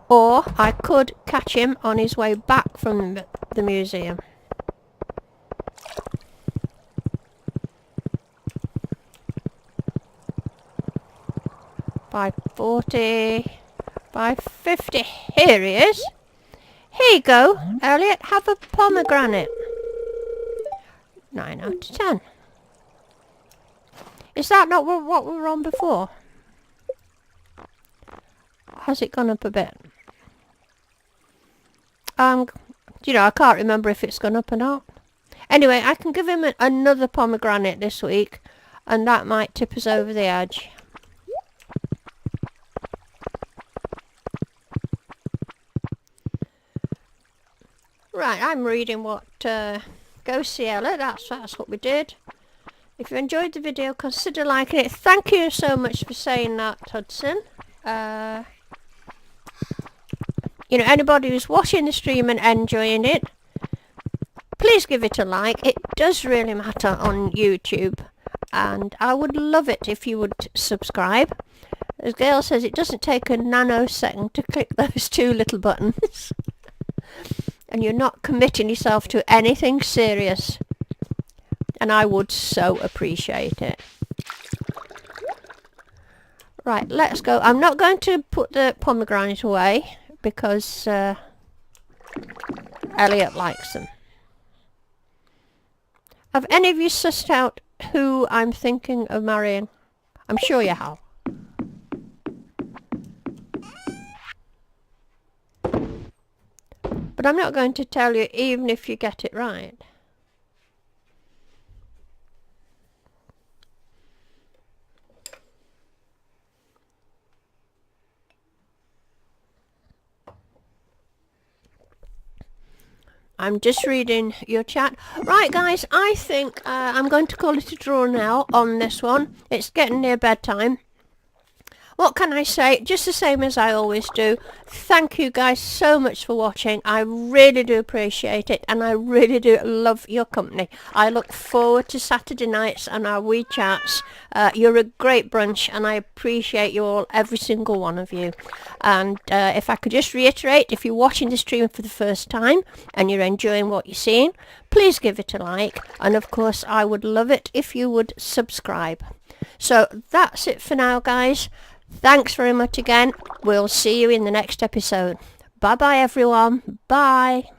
Or I could catch him on his way back from the museum. By 40, by 50. Here he is. Here you go, Elliot. Have a pomegranate. 9 out of 10. Is that not what we were on before? Has it gone up a bit? You know, I can't remember if it's gone up or not. Anyway, I can give him another pomegranate this week, and that might tip us over the edge. Right, I'm reading what... Go see Ella, that's what we did. If you enjoyed the video, consider liking it. Thank you so much for saying that, Hudson. You know, anybody who's watching the stream and enjoying it, please give it a like. It does really matter on YouTube. And I would love it if you would subscribe. As Gail says, it doesn't take a nanosecond to click those two little buttons. And you're not committing yourself to anything serious. And I would so appreciate it. Right, let's go. I'm not going to put the pomegranate away because Elliot likes them. Have any of you sussed out who I'm thinking of marrying? I'm sure you have. But I'm not going to tell you even if you get it right. I'm just reading your chat. Right, guys, I think I'm going to call it a draw now on this one. It's getting near bedtime. What can I say? Just the same as I always do. Thank you guys so much for watching. I really do appreciate it, and I really do love your company. I look forward to Saturday nights and our wee chats. You're a great bunch, and I appreciate you all, every single one of you. And if I could just reiterate, if you're watching the stream for the first time and you're enjoying what you're seeing, please give it a like. And of course, I would love it if you would subscribe. So that's it for now, guys. Thanks very much again. We'll see you in the next episode. Bye bye everyone. Bye.